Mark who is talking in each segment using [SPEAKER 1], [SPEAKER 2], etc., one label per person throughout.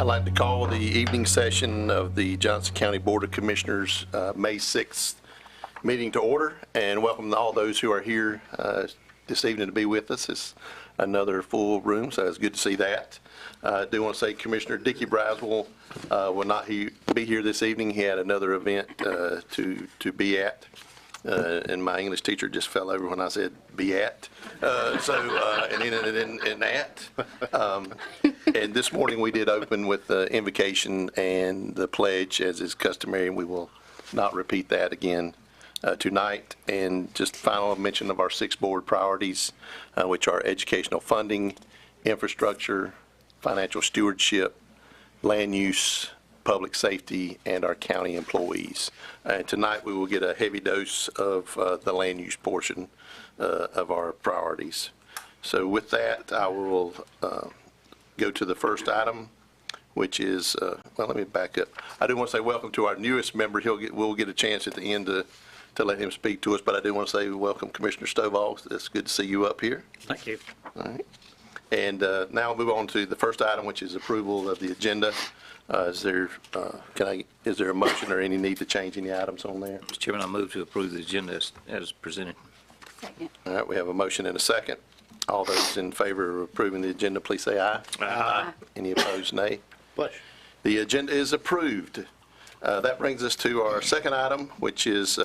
[SPEAKER 1] I'd like to call the evening session of the Johnston County Board of Commissioners May 6th meeting to order, and welcome to all those who are here this evening to be with us. It's another full room, so it's good to see that. I do want to say Commissioner Dickie Braswell will not be here this evening. He had another event to be at. And my English teacher just fell over when I said be at. And at. And this morning we did open with the invocation and the pledge as is customary, and we will not repeat that again tonight. And just final mention of our 6 board priorities, which are educational funding, infrastructure, financial stewardship, land use, public safety, and our county employees. And tonight we will get a heavy dose of the land use portion of our priorities. So with that, I will go to the first item, which is, well, let me back up. I do want to say welcome to our newest member. We'll get a chance at the end to let him speak to us, but I do want to say welcome, Commissioner Stovall. It's good to see you up here.
[SPEAKER 2] Thank you.
[SPEAKER 1] All right. And now I'll move on to the first item, which is approval of the agenda. Is there a motion or any need to change any items on there?
[SPEAKER 2] Mr. Chairman, I move to approve the agenda as presented.
[SPEAKER 3] Second.
[SPEAKER 1] All right, we have a motion and a second. All those in favor of approving the agenda, please say aye.
[SPEAKER 2] Aye.
[SPEAKER 1] Any opposed, nay.
[SPEAKER 2] Bless.
[SPEAKER 1] The agenda is approved. That brings us to our second item, which is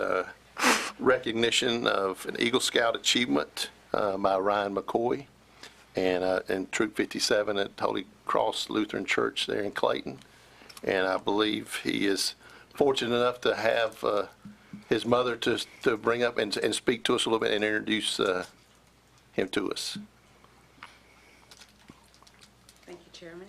[SPEAKER 1] recognition of an Eagle Scout achievement by Ryan McCoy and Troop 57 at Holy Cross Lutheran Church there in Clayton. And I believe he is fortunate enough to have his mother to bring up and speak to us a little bit and introduce him to us.
[SPEAKER 3] Thank you, Chairman.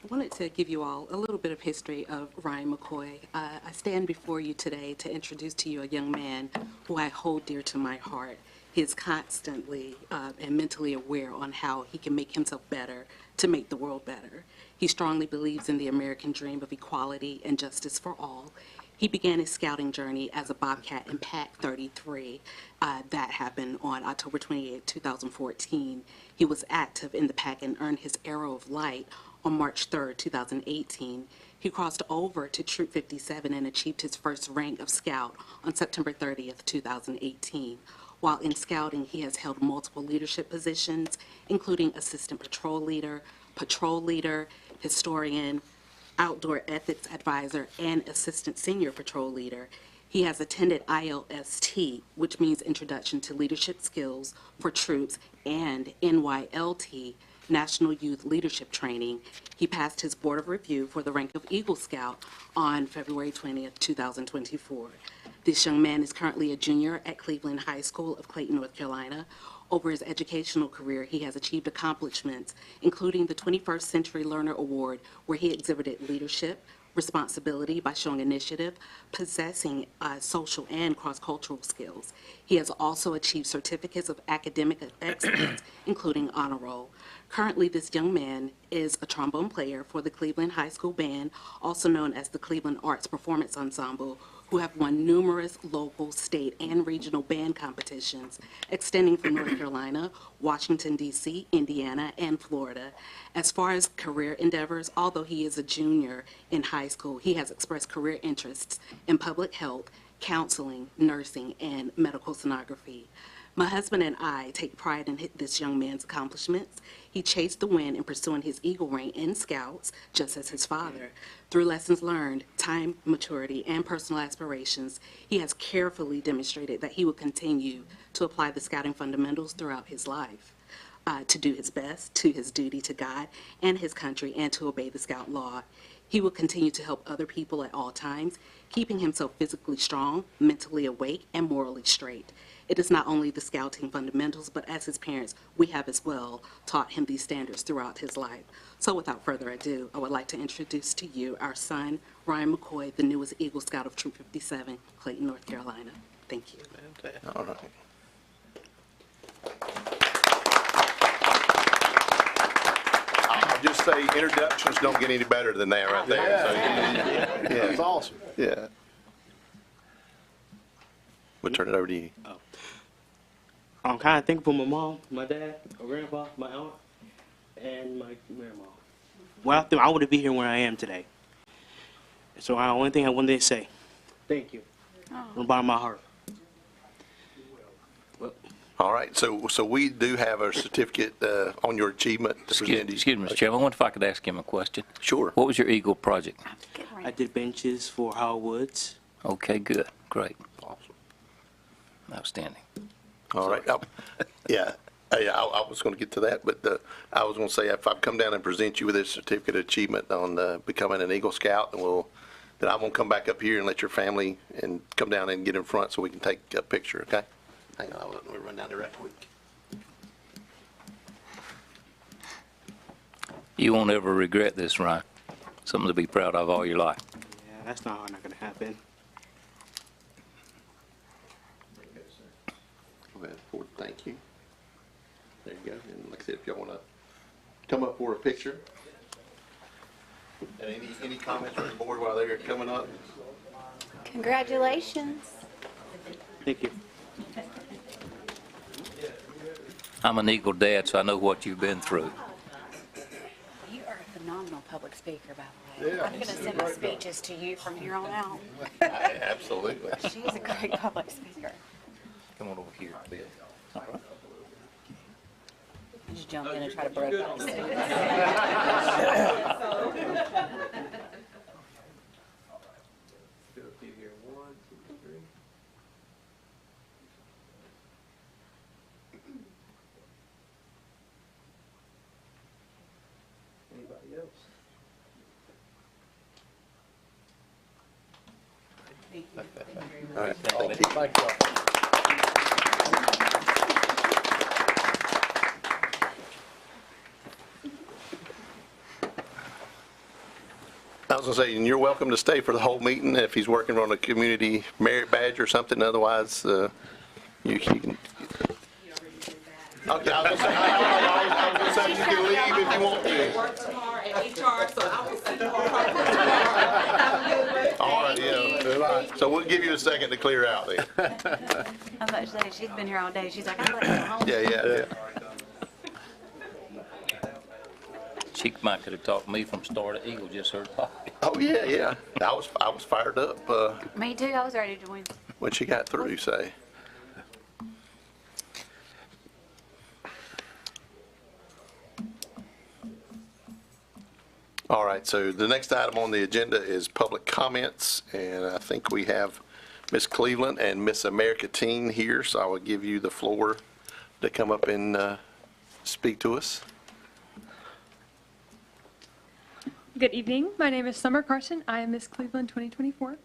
[SPEAKER 3] I wanted to give you all a little bit of history of Ryan McCoy. I stand before you today to introduce to you a young man who I hold dear to my heart. He is constantly and mentally aware on how he can make himself better to make the world better. He strongly believes in the American dream of equality and justice for all. He began his scouting journey as a Bobcat in Pack 33. That happened on October 28, 2014. He was active in the pack and earned his Arrow of Light on March 3, 2018. He crossed over to Troop 57 and achieved his first rank of Scout on September 30, 2018. While in scouting, he has held multiple leadership positions, including assistant patrol leader, historian, outdoor ethics advisor, and assistant senior patrol leader. He has attended ILST, which means Introduction to Leadership Skills for Troops, and NYLT, National Youth Leadership Training. He passed his board of review for the rank of Eagle Scout on February 20th, 2024. This young man is currently a junior at Cleveland High School of Clayton, North Carolina. Over his educational career, he has achieved accomplishments, including the 21st Century Learner Award, where he exhibited leadership, responsibility by showing initiative, possessing social and cross-cultural skills. He has also achieved certificates of academic excellence, including honor roll. Currently, this young man is a trombone player for the Cleveland High School Band, also known as the Cleveland Arts Performance Ensemble, who have won numerous local, state, and regional band competitions, extending from North Carolina, Washington, D.C., Indiana, and Florida. As far as career endeavors, although he is a junior in high school, he has expressed career interests in public health, counseling, nursing, and medical sonography. My husband and I take pride in this young man's accomplishments. He chased the wind in pursuing his Eagle rank in Scouts, just as his father. Through lessons learned, time, maturity, and personal aspirations, he has carefully demonstrated that he will continue to apply the Scouting fundamentals throughout his life, to do his best, to his duty to God and his country, and to obey the Scout law. He will continue to help other people at all times, keeping himself physically strong, mentally awake, and morally straight. It is not only the Scouting fundamentals, but as his parents, we have as well taught him these standards throughout his life. So without further ado, I would like to introduce to you our son, Ryan McCoy, the newest Eagle Scout of Troop 57, Clayton, North Carolina. Thank you.
[SPEAKER 1] Okay. All right. I'll just say introductions don't get any better than that right there.
[SPEAKER 4] Yeah.
[SPEAKER 1] So,
[SPEAKER 4] That's awesome.
[SPEAKER 1] Yeah. We'll turn it over to you.
[SPEAKER 4] I'm kind of thankful for my mom, my dad, my grandpa, my aunt, and my grandma. without them, I wouldn't be here where I am today. So the only thing I wanted to say, thank you from the bottom of my heart.
[SPEAKER 1] All right, so we do have a certificate on your achievement to present to you.
[SPEAKER 2] Excuse me, Mr. Chairman, I wonder if I could ask him a question.
[SPEAKER 1] Sure.
[SPEAKER 2] What was your Eagle project?
[SPEAKER 4] I did benches for Howard Woods.
[SPEAKER 2] Okay, good, great,
[SPEAKER 1] Awesome.
[SPEAKER 2] outstanding.
[SPEAKER 1] All right. Yeah, I was going to get to that, but I was going to say, if I come down and present you with this certificate of achievement on becoming an Eagle Scout, then I'm going to come back up here and let your family and come down and get in front so we can take a picture, okay? Hang on, let me run down there right quick.
[SPEAKER 2] You won't ever regret this, Ryan. Something to be proud of all your life.
[SPEAKER 4] Yeah, that's not going to happen.
[SPEAKER 1] Go ahead, Ford, thank you. There you go. And like I said, if y'all want to come up for a picture. And any comments from the board while they're coming up?
[SPEAKER 5] Congratulations.
[SPEAKER 4] Thank you.
[SPEAKER 2] I'm an Eagle dad, so I know what you've been through.
[SPEAKER 5] You are a phenomenal public speaker, by the way. I'm going to send my speeches to you from here on out.
[SPEAKER 1] Absolutely.
[SPEAKER 5] She is a great public speaker.
[SPEAKER 2] Come on over here, Bill. All right.
[SPEAKER 5] Just jump in and try to break up the seat.
[SPEAKER 1] Anybody else? All right, thank you. I was gonna say, and you're welcome to stay for the whole meeting if he's working on a community merit badge or something. Otherwise, you can. Okay, I was gonna say you can leave if you want to.
[SPEAKER 3] Work tomorrow at HR, so I will see you all.
[SPEAKER 1] All right, yeah. So we'll give you a second to clear out then.
[SPEAKER 5] I was about to say, she's been here all day. She's like, I'm going to go home.
[SPEAKER 1] Yeah.
[SPEAKER 2] She might could have talked me from Star to Eagle, just her talking.
[SPEAKER 1] Oh, yeah. I was fired up
[SPEAKER 5] Me too. I was ready to win.
[SPEAKER 1] when she got through, say. All right, so the next item on the agenda is public comments, and I think we have Miss Cleveland and Miss America Teen here, so I will give you the floor to come up and speak to us.
[SPEAKER 6] Good evening. My name is Summer Carson. I am Miss Cleveland 2024.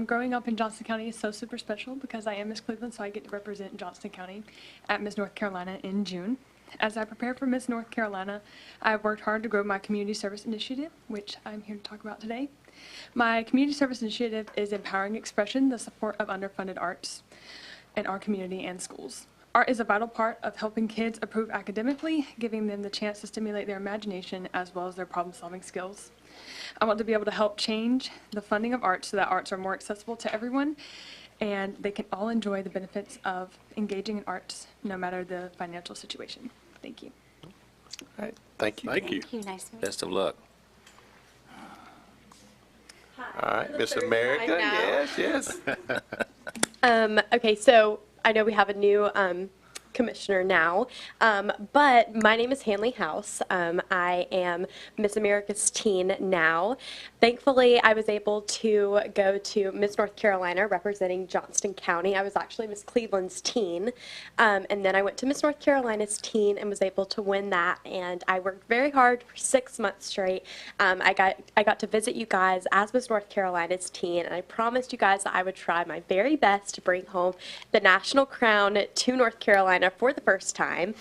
[SPEAKER 6] Growing up in Johnston County is so super special because I am Miss Cleveland, so I get to represent Johnston County at Miss North Carolina in June. As I prepare for Miss North Carolina, I've worked hard to grow my community service initiative, which I'm here to talk about today. My community service initiative is empowering expression, the support of underfunded arts in our community and schools. Art is a vital part of helping kids improve academically, giving them the chance to stimulate their imagination as well as their problem-solving skills. I want to be able to help change the funding of arts so that arts are more accessible to everyone and they can all enjoy the benefits of engaging in arts no matter the financial situation. Thank you.
[SPEAKER 1] All right, thank you.
[SPEAKER 5] Thank you. Nice to meet you.
[SPEAKER 2] Best of luck.
[SPEAKER 1] All right, Miss America, yes.
[SPEAKER 7] Okay, so I know we have a new commissioner now, but my name is Hanley House. I am Miss America's Teen now. Thankfully, I was able to go to Miss North Carolina representing Johnston County. I was actually Miss Cleveland's Teen, and then I went to Miss North Carolina's Teen and was able to win that, and I worked very hard for 6 months straight. I got to visit you guys as Miss North Carolina's Teen, and I promised you guys that I would try my very best to bring home the national crown to North Carolina for the first time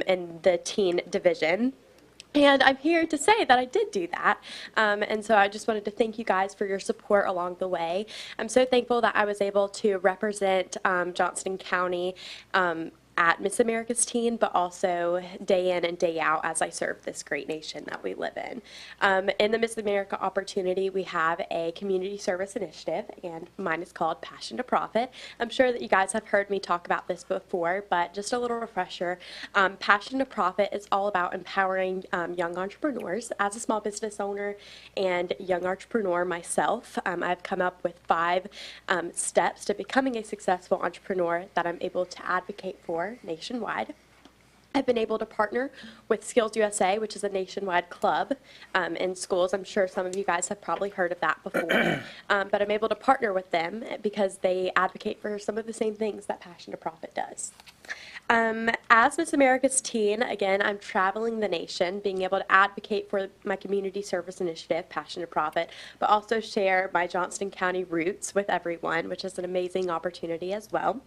[SPEAKER 7] in the teen division. And I'm here to say that I did do that. And so I just wanted to thank you guys for your support along the way. I'm so thankful that I was able to represent Johnston County at Miss America's Teen, but also day in and day out as I serve this great nation that we live in. In the Miss America opportunity, we have a community service initiative, and mine is called Passion to Profit. I'm sure that you guys have heard me talk about this before, but just a little refresher. Passion to Profit is all about empowering young entrepreneurs. As a small business owner and young entrepreneur myself, I've come up with 5 steps to becoming a successful entrepreneur that I'm able to advocate for nationwide. I've been able to partner with Skills USA, which is a nationwide club in schools. I'm sure some of you guys have probably heard of that before. But I'm able to partner with them because they advocate for some of the same things that Passion to Profit does. As Miss America's Teen, again, I'm traveling the nation, being able to advocate for my community service initiative, Passion to Profit, but also share my Johnston County roots with everyone, which is an amazing opportunity as well.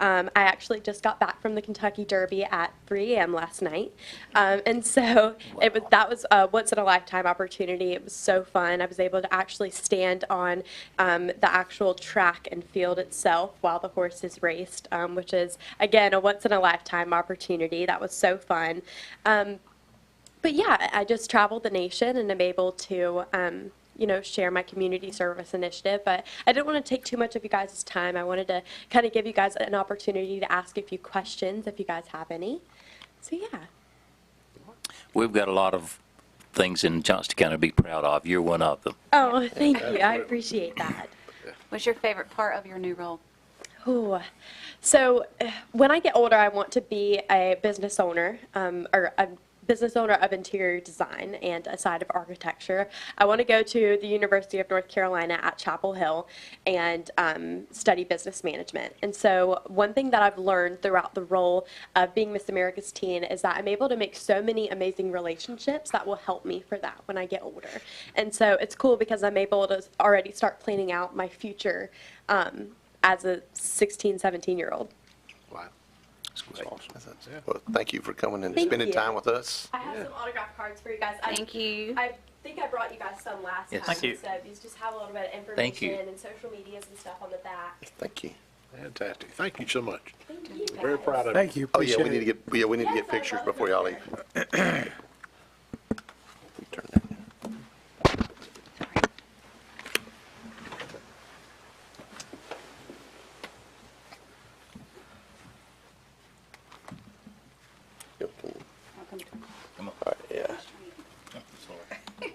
[SPEAKER 7] I actually just got back from the Kentucky Derby at 3 a.m. last night, and so that was a once-in-a-lifetime opportunity. It was so fun. I was able to actually stand on the actual track and field itself while the horses raced, which is, again, a once-in-a-lifetime opportunity. That was so fun. But yeah, I just traveled the nation and I'm able to, share my community service initiative. But I didn't want to take too much of you guys' time. I wanted to kind of give you guys an opportunity to ask a few questions if you guys have any. So yeah.
[SPEAKER 2] We've got a lot of things in Johnston County to be proud of. You're one of them.
[SPEAKER 7] Oh, thank you. I appreciate that.
[SPEAKER 5] What's your favorite part of your new role?
[SPEAKER 7] Ooh. So when I get older, I want to be a business owner, or a business owner of interior design and a side of architecture. I want to go to the University of North Carolina at Chapel Hill and study business management. And so one thing that I've learned throughout the role of being Miss America's Teen is that I'm able to make so many amazing relationships that will help me for that when I get older. And so it's cool because I'm able to already start planning out my future as a 16, 17-year-old.
[SPEAKER 1] Wow. That's awesome. Well, thank you for coming and
[SPEAKER 7] Thank
[SPEAKER 1] spending
[SPEAKER 7] you.
[SPEAKER 1] time with us.
[SPEAKER 7] I have some autograph cards for you guys.
[SPEAKER 5] Thank you.
[SPEAKER 7] I think I brought you guys some last
[SPEAKER 2] Yes.
[SPEAKER 7] time.
[SPEAKER 2] Thank you.
[SPEAKER 7] So these just have a little bit of information
[SPEAKER 2] Thank you.
[SPEAKER 7] and social medias and stuff on the back.
[SPEAKER 1] Thank you.
[SPEAKER 8] Fantastic. Thank you so much.
[SPEAKER 7] Thank you.
[SPEAKER 8] Very
[SPEAKER 7] guys.
[SPEAKER 8] proud of you.
[SPEAKER 9] Thank you.
[SPEAKER 1] Oh, yeah, we
[SPEAKER 9] Appreciate
[SPEAKER 1] need to
[SPEAKER 9] it.
[SPEAKER 1] get, we need to
[SPEAKER 7] Yes,
[SPEAKER 1] get pictures
[SPEAKER 7] I love
[SPEAKER 1] before y'all
[SPEAKER 7] it.
[SPEAKER 1] leave. Turn that down.
[SPEAKER 2] Come on.
[SPEAKER 1] All right, yeah.
[SPEAKER 2] Sorry.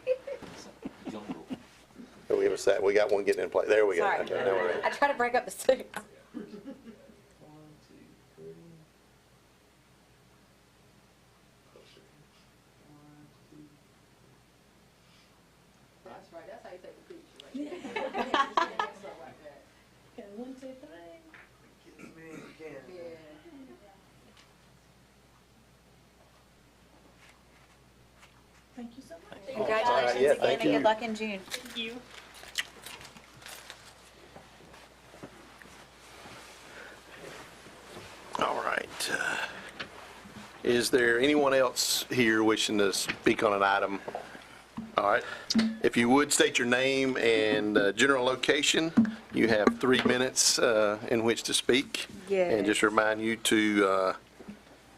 [SPEAKER 1] Oh, we have a set. We got one getting in play. There we go.
[SPEAKER 5] Sorry.
[SPEAKER 1] Okay, now we're ready.
[SPEAKER 5] I try to break up the suits.
[SPEAKER 6] Thank you so much.
[SPEAKER 5] Congratulations
[SPEAKER 1] yeah,
[SPEAKER 5] again
[SPEAKER 1] thank
[SPEAKER 5] and
[SPEAKER 1] you.
[SPEAKER 5] good luck in June.
[SPEAKER 6] Thank you.
[SPEAKER 1] All right. Is there anyone else here wishing to speak on an item? All right. If you would state your name and general location, you have 3 minutes in which to speak. And just remind you to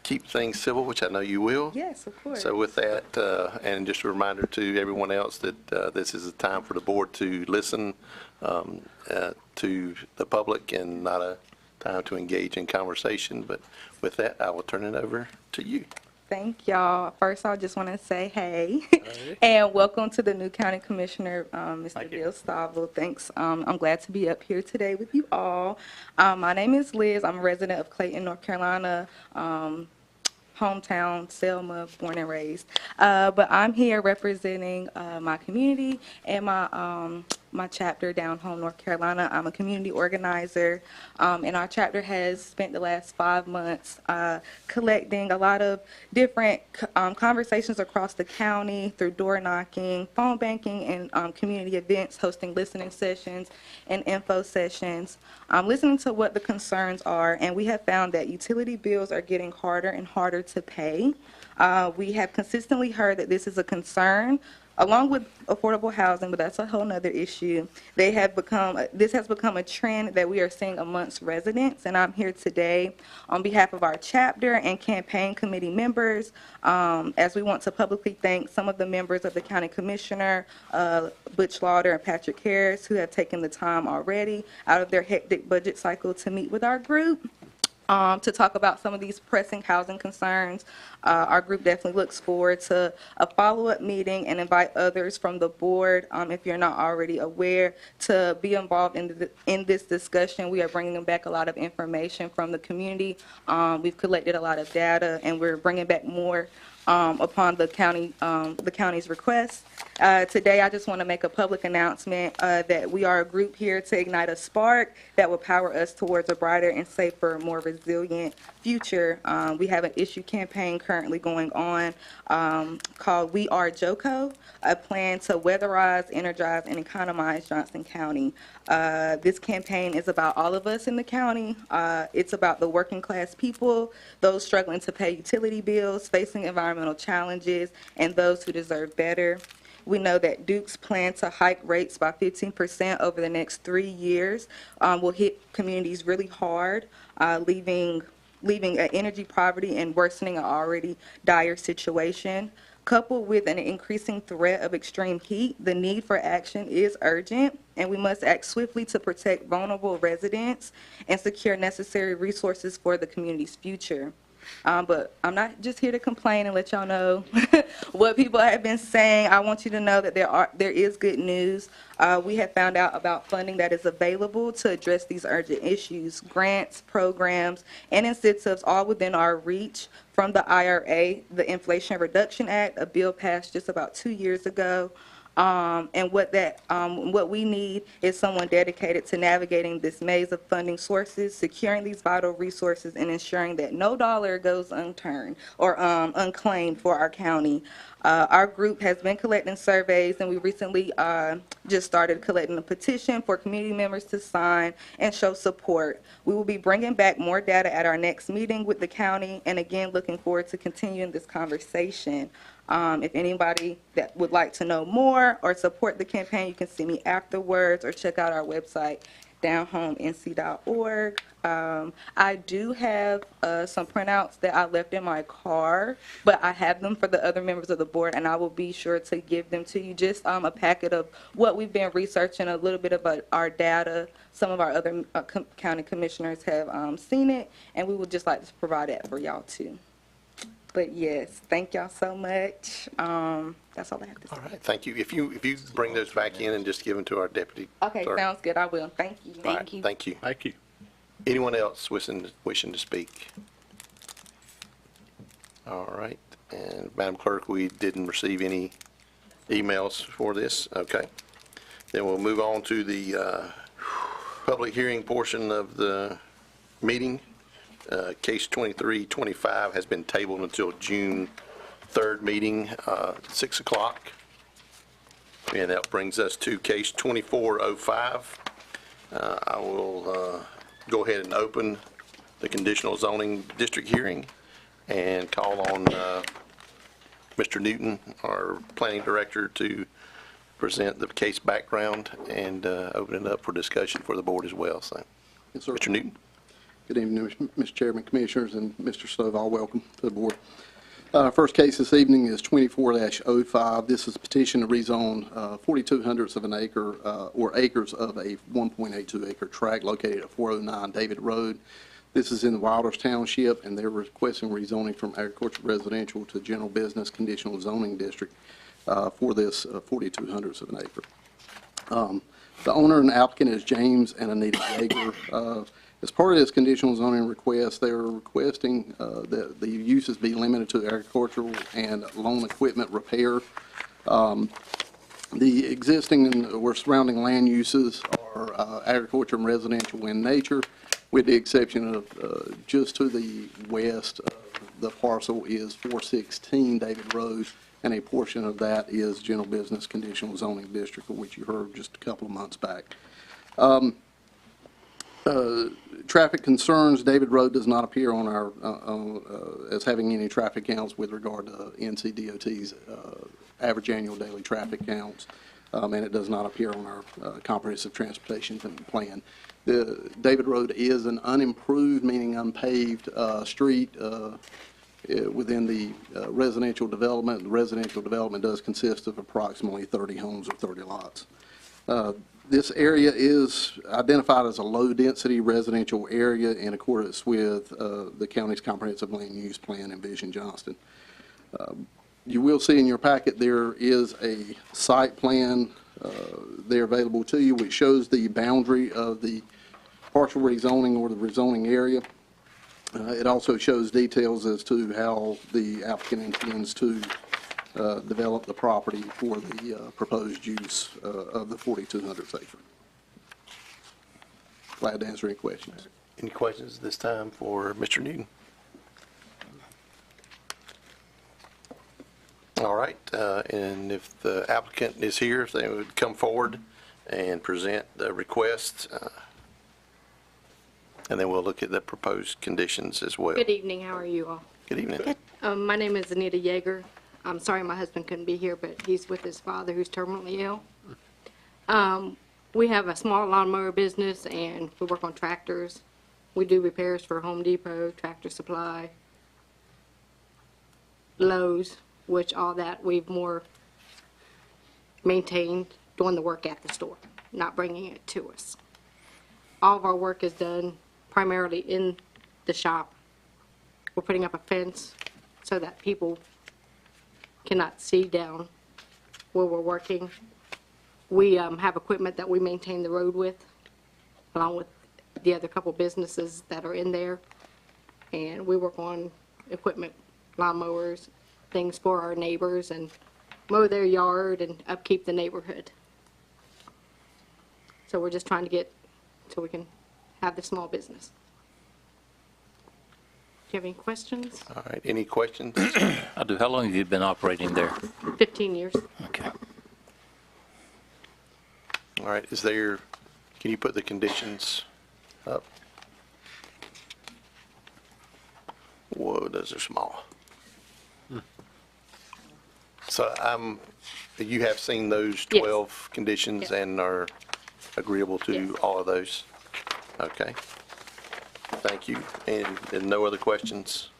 [SPEAKER 1] keep things civil, which I know you will.
[SPEAKER 10] Yes, of course.
[SPEAKER 1] So with that, and just a reminder to everyone else that this is a time for the board to listen to the public and not a time to engage in conversation. But with that, I will turn it over to you.
[SPEAKER 10] Thank y'all. First, I just want to say hey, and welcome to the new County Commissioner, Mr. Bill Stavel. Thanks. I'm glad to be up here today with you all. My name is Liz. I'm a resident of Clayton, North Carolina. Hometown, Selma, born and raised. But I'm here representing my community and my chapter down home, North Carolina. I'm a community organizer, and our chapter has spent the last 5 months collecting a lot of different conversations across the county through door knocking, phone banking, and community events, hosting listening sessions and info sessions, listening to what the concerns are. And we have found that utility bills are getting harder and harder to pay. We have consistently heard that this is a concern along with affordable housing, but that's a whole nother issue. This has become a trend that we are seeing amongst residents, and I'm here today on behalf of our chapter and campaign committee members, as we want to publicly thank some of the members of the county commissioner, Butch Lauder and Patrick Harris, who have taken the time already out of their hectic budget cycle to meet with our group. To talk about some of these pressing housing concerns. Our group definitely looks forward to a follow-up meeting and invite others from the board, if you're not already aware, to be involved in this discussion. We are bringing back a lot of information from the community. We've collected a lot of data, and we're bringing back more upon the county's request. Today, I just want to make a public announcement that we are a group here to ignite a spark that will power us towards a brighter and safer, more resilient future. We have an issue campaign currently going on called We Are JOCO, a plan to weatherize, energize, and economize Johnston County. This campaign is about all of us in the county. It's about the working class people, those struggling to pay utility bills, facing environmental challenges, and those who deserve better. We know that Duke's plan to hike rates by 15% over the next 3 years will hit communities really hard, leaving energy poverty and worsening an already dire situation. Coupled with an increasing threat of extreme heat, the need for action is urgent, and we must act swiftly to protect vulnerable residents and secure necessary resources for the community's future. But I'm not just here to complain and let y'all know what people have been saying. I want you to know that there is good news. We have found out about funding that is available to address these urgent issues, grants, programs, and incentives all within our reach from the IRA, the Inflation Reduction Act, a bill passed just about 2 years ago. And what we need is someone dedicated to navigating this maze of funding sources, securing these vital resources, and ensuring that no dollar goes unturned or unclaimed for our county. Our group has been collecting surveys, and we recently just started collecting a petition for community members to sign and show support. We will be bringing back more data at our next meeting with the county, and again, looking forward to continuing this conversation. If anybody that would like to know more or support the campaign, you can see me afterwards or check out our website, downhomenc.org. I do have some printouts that I left in my car, but I have them for the other members of the board, and I will be sure to give them to you. Just a packet of what we've been researching, a little bit about our data. Some of our other county commissioners have seen it, and we would just like to provide that for y'all too. But yes, thank y'all so much. That's all I have to say.
[SPEAKER 1] All right, thank you. If you bring those back in and just give them to our deputy.
[SPEAKER 10] Okay,
[SPEAKER 1] clerk.
[SPEAKER 10] sounds good. I will. Thank you.
[SPEAKER 1] All right, thank you.
[SPEAKER 8] Thank you.
[SPEAKER 1] Anyone else wishing to speak? All right, and Madam Clerk, we didn't receive any emails for this. Okay, then we'll move on to the public hearing portion of the meeting. Case 2325 has been tabled until June 3rd meeting, 6 o'clock. And that brings us to case 2405. I will go ahead and open the conditional zoning district hearing and call on Mr. Newton, our planning director, to present the case background and open it up for discussion for the board as well. So,
[SPEAKER 9] Yes, sir.
[SPEAKER 1] Mr. Newton.
[SPEAKER 9] Good evening, Mr. Chairman, Commissioners, and Mr. Stovall. Welcome to the board. First case this evening is 24-05. This is a petition to rezone 42/100ths of an acre or acres of a 1.82 acre tract located at 409 David Road. This is in the Wilders Township, and they're requesting rezoning from agricultural residential to general business conditional zoning district for this 42/100ths of an acre. The owner and applicant is James and Anita Yeager. As part of this conditional zoning request, they are requesting that the uses be limited to agricultural and lawn equipment repair. The existing or surrounding land uses are agriculture and residential in nature, with the exception of just to the west of the parcel is 416 David Road, and a portion of that is general business conditional zoning district, of which you heard just a couple of months back. Traffic concerns, David Road does not appear on our as having any traffic counts with regard to NCDOT's average annual daily traffic counts, and it does not appear on our comprehensive transportation plan. The David Road is an unimproved, meaning unpaved, street within the residential development. The residential development does consist of approximately 30 homes or 30 lots. This area is identified as a low-density residential area in accordance with the county's comprehensive land use plan in Vision Johnston. You will see in your packet there is a site plan there available to you, which shows the boundary of the partial rezoning or the rezoning area. It also shows details as to how the applicant intends to develop the property for the proposed use of the 4,200th acre. Glad to answer any questions.
[SPEAKER 1] Any questions this time for Mr. Newton? All right, and if the applicant is here, if they would come forward and present the request, and then we'll look at the proposed conditions as well.
[SPEAKER 11] Good evening, how are you all?
[SPEAKER 1] Good evening.
[SPEAKER 11] My name is Anita Yeager. I'm sorry my husband couldn't be here, but he's with his father who's terminally ill. We have a small lawnmower business and we work on tractors. We do repairs for Home Depot, Tractor Supply, Lowe's, which all that we've more maintained doing the work at the store, not bringing it to us. All of our work is done primarily in the shop. We're putting up a fence so that people cannot see down where we're working. We have equipment that we maintain the road with, along with the other couple businesses that are in there. And we work on equipment, lawnmowers, things for our neighbors, and mow their yard and upkeep the neighborhood. So we're just trying to get so we can have the small business. Do you have any questions?
[SPEAKER 1] All right, any questions?
[SPEAKER 2] I do. How long have you been operating there?
[SPEAKER 11] 15 years.
[SPEAKER 2] Okay.
[SPEAKER 1] All right, is there, can you put the conditions up? Whoa, those are small. So you have seen those
[SPEAKER 11] Yes.
[SPEAKER 1] 12 conditions
[SPEAKER 11] Yes.
[SPEAKER 1] and are agreeable to
[SPEAKER 11] Yes.
[SPEAKER 1] all of those? Okay. Thank you. And no other questions?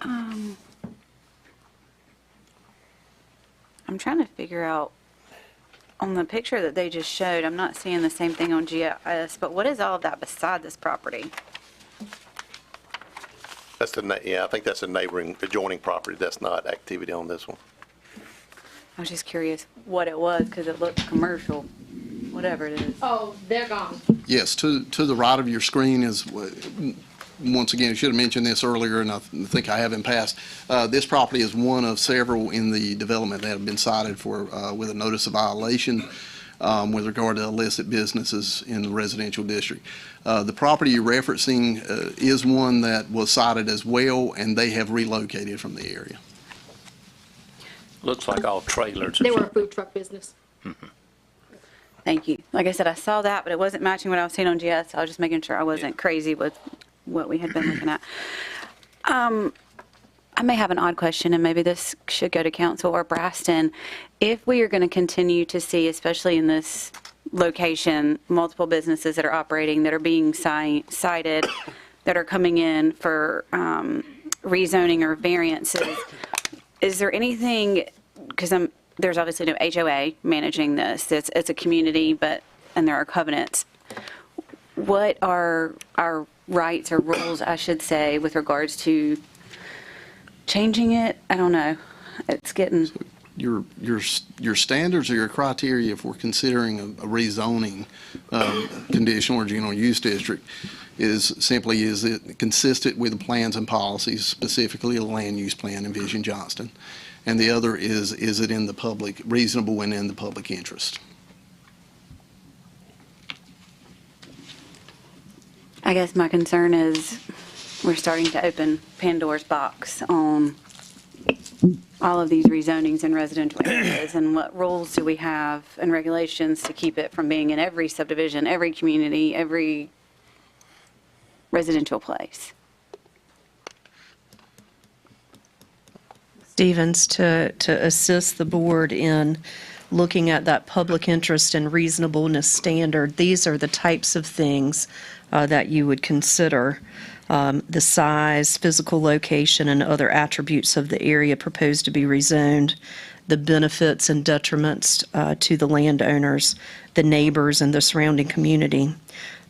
[SPEAKER 5] I'm trying to figure out, on the picture that they just showed, I'm not seeing the same thing on GIS, but what is all of that beside this property?
[SPEAKER 1] That's yeah, I think that's a neighboring, adjoining property. That's not activity on this one.
[SPEAKER 5] I was just curious what it was, because it looked commercial, whatever it is.
[SPEAKER 11] Oh, they're gone.
[SPEAKER 9] Yes, to the right of your screen is, once again, I should have mentioned this earlier, and I think I have in past. This property is one of several in the development that have been cited for, with a notice of violation with regard to illicit businesses in the residential district. The property you're referencing is one that was cited as well, and they have relocated from the area.
[SPEAKER 2] Looks like all trailers or
[SPEAKER 11] They were a
[SPEAKER 2] something.
[SPEAKER 11] food truck business.
[SPEAKER 5] Thank you. Like I said, I saw that, but it wasn't matching what I was seeing on GIS, so I was just making sure I wasn't crazy with what we had been looking at. I may have an odd question, and maybe this should go to council or Braston. If we are going to continue to see, especially in this location, multiple businesses that are operating, that are being cited, that are coming in for rezoning or variances, is there anything, because there's obviously no HOA managing this, it's a community, and there are covenants. What are our rights or rules, I should say, with regards to changing it? I don't know. It's getting...
[SPEAKER 9] Your standards or your criteria, if we're considering a rezoning conditional or general use district, is it consistent with the plans and policies, specifically the land use plan in Vision Johnston? And the other is it in the public, reasonable and in the public interest?
[SPEAKER 5] I guess my concern is we're starting to open Pandora's box on all of these rezonings in residential areas, and what rules do we have and regulations to keep it from being in every subdivision, every community, every residential place?
[SPEAKER 12] Stevens to assist the board in looking at that public interest and reasonableness standard. These are the types of things that you would consider. The size, physical location, and other attributes of the area proposed to be rezoned, the benefits and detriments to the landowners, the neighbors, and the surrounding community,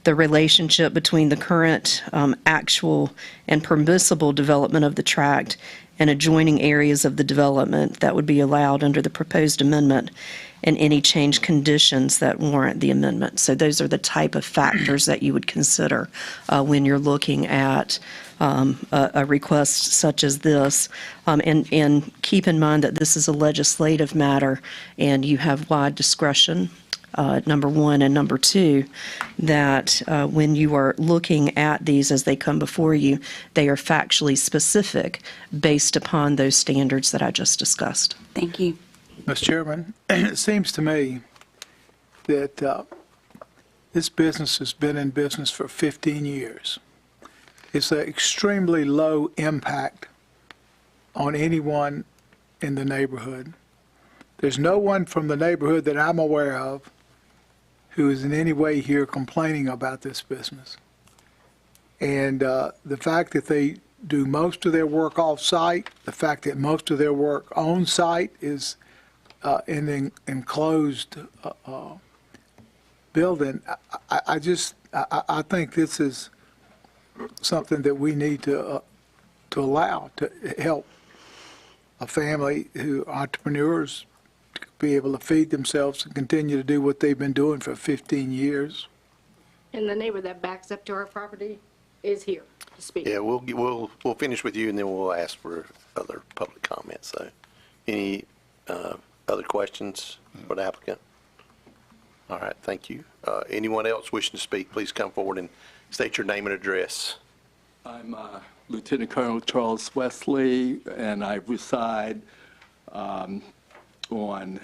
[SPEAKER 12] the relationship between the current, actual, and permissible development of the tract and adjoining areas of the development that would be allowed under the proposed amendment, and any change conditions that warrant the amendment. So those are the type of factors that you would consider when you're looking at a request such as this. And keep in mind that this is a legislative matter and you have wide discretion, number one, and number two, that when you are looking at these as they come before you, they are factually specific based upon those standards that I just discussed.
[SPEAKER 5] Thank you.
[SPEAKER 13] Mr. Chairman, it seems to me that this business has been in business for 15 years. It's an extremely low impact on anyone in the neighborhood. There's no one from the neighborhood that I'm aware of who is in any way here complaining about this business. And the fact that they do most of their work off-site, the fact that most of their work on-site is in an enclosed building, I think this is something that we need to allow to help a family who entrepreneurs to be able to feed themselves and continue to do what they've been doing for 15 years.
[SPEAKER 11] And the neighbor that backs up to our property is here to speak.
[SPEAKER 1] Yeah, we'll finish with you, and then we'll ask for other public comments. So, any other questions for the applicant? All right, thank you. Anyone else wishing to speak, please come forward and state your name and address.
[SPEAKER 14] I'm Lieutenant Colonel Charles Wesley, and I reside on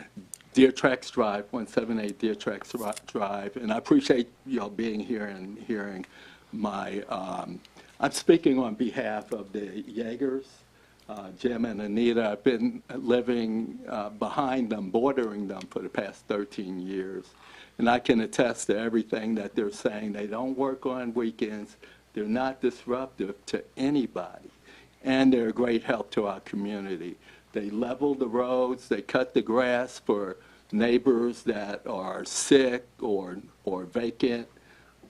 [SPEAKER 14] Deer Tracks Drive, 178 Deer Tracks Drive, and I appreciate y'all being here and hearing my, I'm speaking on behalf of the Yeagers, Jim and Anita. I've been living behind them, bordering them for the past 13 years, and I can attest to everything that they're saying. They don't work on weekends. They're not disruptive to anybody, and they're a great help to our community. They level the roads, they cut the grass for neighbors that are sick or vacant.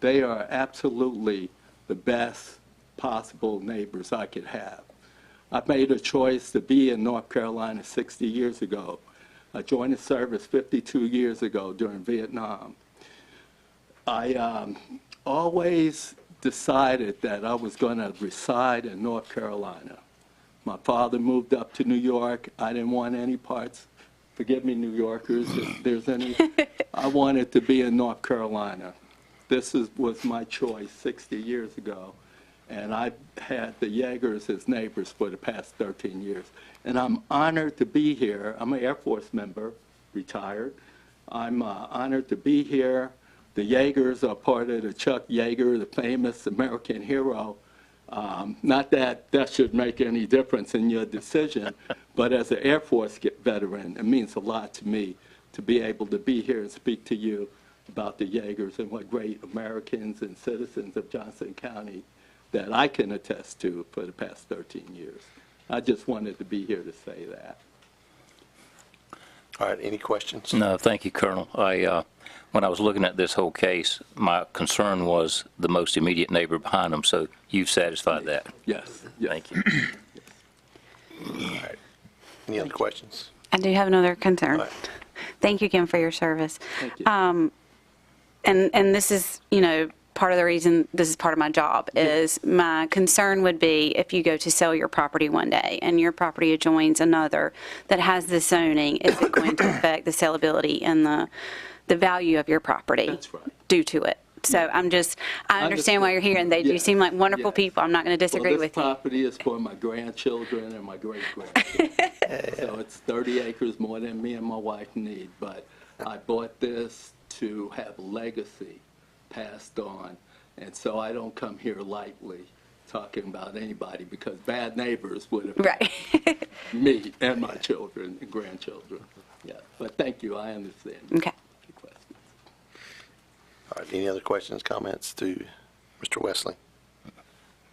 [SPEAKER 14] They are absolutely the best possible neighbors I could have. I made a choice to be in North Carolina 60 years ago. I joined the service 52 years ago during Vietnam. I always decided that I was going to reside in North Carolina. My father moved up to New York. I didn't want any parts. Forgive me, New Yorkers, if there's any. I wanted to be in North Carolina. This was my choice 60 years ago. And I've had the Yeagers as neighbors for the past 13 years. And I'm honored to be here. I'm an Air Force member, retired. I'm honored to be here. The Yeagers are part of the Chuck Yeager, the famous American hero. Not that that should make any difference in your decision, but as an Air Force veteran, it means a lot to me to be able to be here and speak to you about the Yeagers and what great Americans and citizens of Johnston County that I can attest to for the past 13 years. I just wanted to be here to say that.
[SPEAKER 1] All right, any questions?
[SPEAKER 2] No, thank you, Colonel. When I was looking at this whole case, my concern was the most immediate neighbor behind them, so you've satisfied that.
[SPEAKER 14] Yes.
[SPEAKER 2] Thank you.
[SPEAKER 1] All right. Any other questions?
[SPEAKER 5] I do have another concern.
[SPEAKER 1] All right.
[SPEAKER 5] Thank you again for your service.
[SPEAKER 14] Thank you.
[SPEAKER 5] And this is, part of the reason this is part of my job is my concern would be if you go to sell your property one day and your property adjoins another that has the zoning, is it going to affect the sellability and the value of your property
[SPEAKER 14] That's right.
[SPEAKER 5] due to it? So I understand why you're here, and they do seem like wonderful people. I'm not going to disagree with you.
[SPEAKER 14] This property is for my grandchildren and my great-grandchildren. So it's 30 acres more than me and my wife need, but I bought this to have legacy passed on, and so I don't come here lightly talking about anybody because bad neighbors would have
[SPEAKER 5] Right.
[SPEAKER 14] me and my children and grandchildren. Yeah, but thank you, I understand.
[SPEAKER 5] Okay.
[SPEAKER 14] your questions.
[SPEAKER 1] All right, any other questions, comments to Mr. Wesley?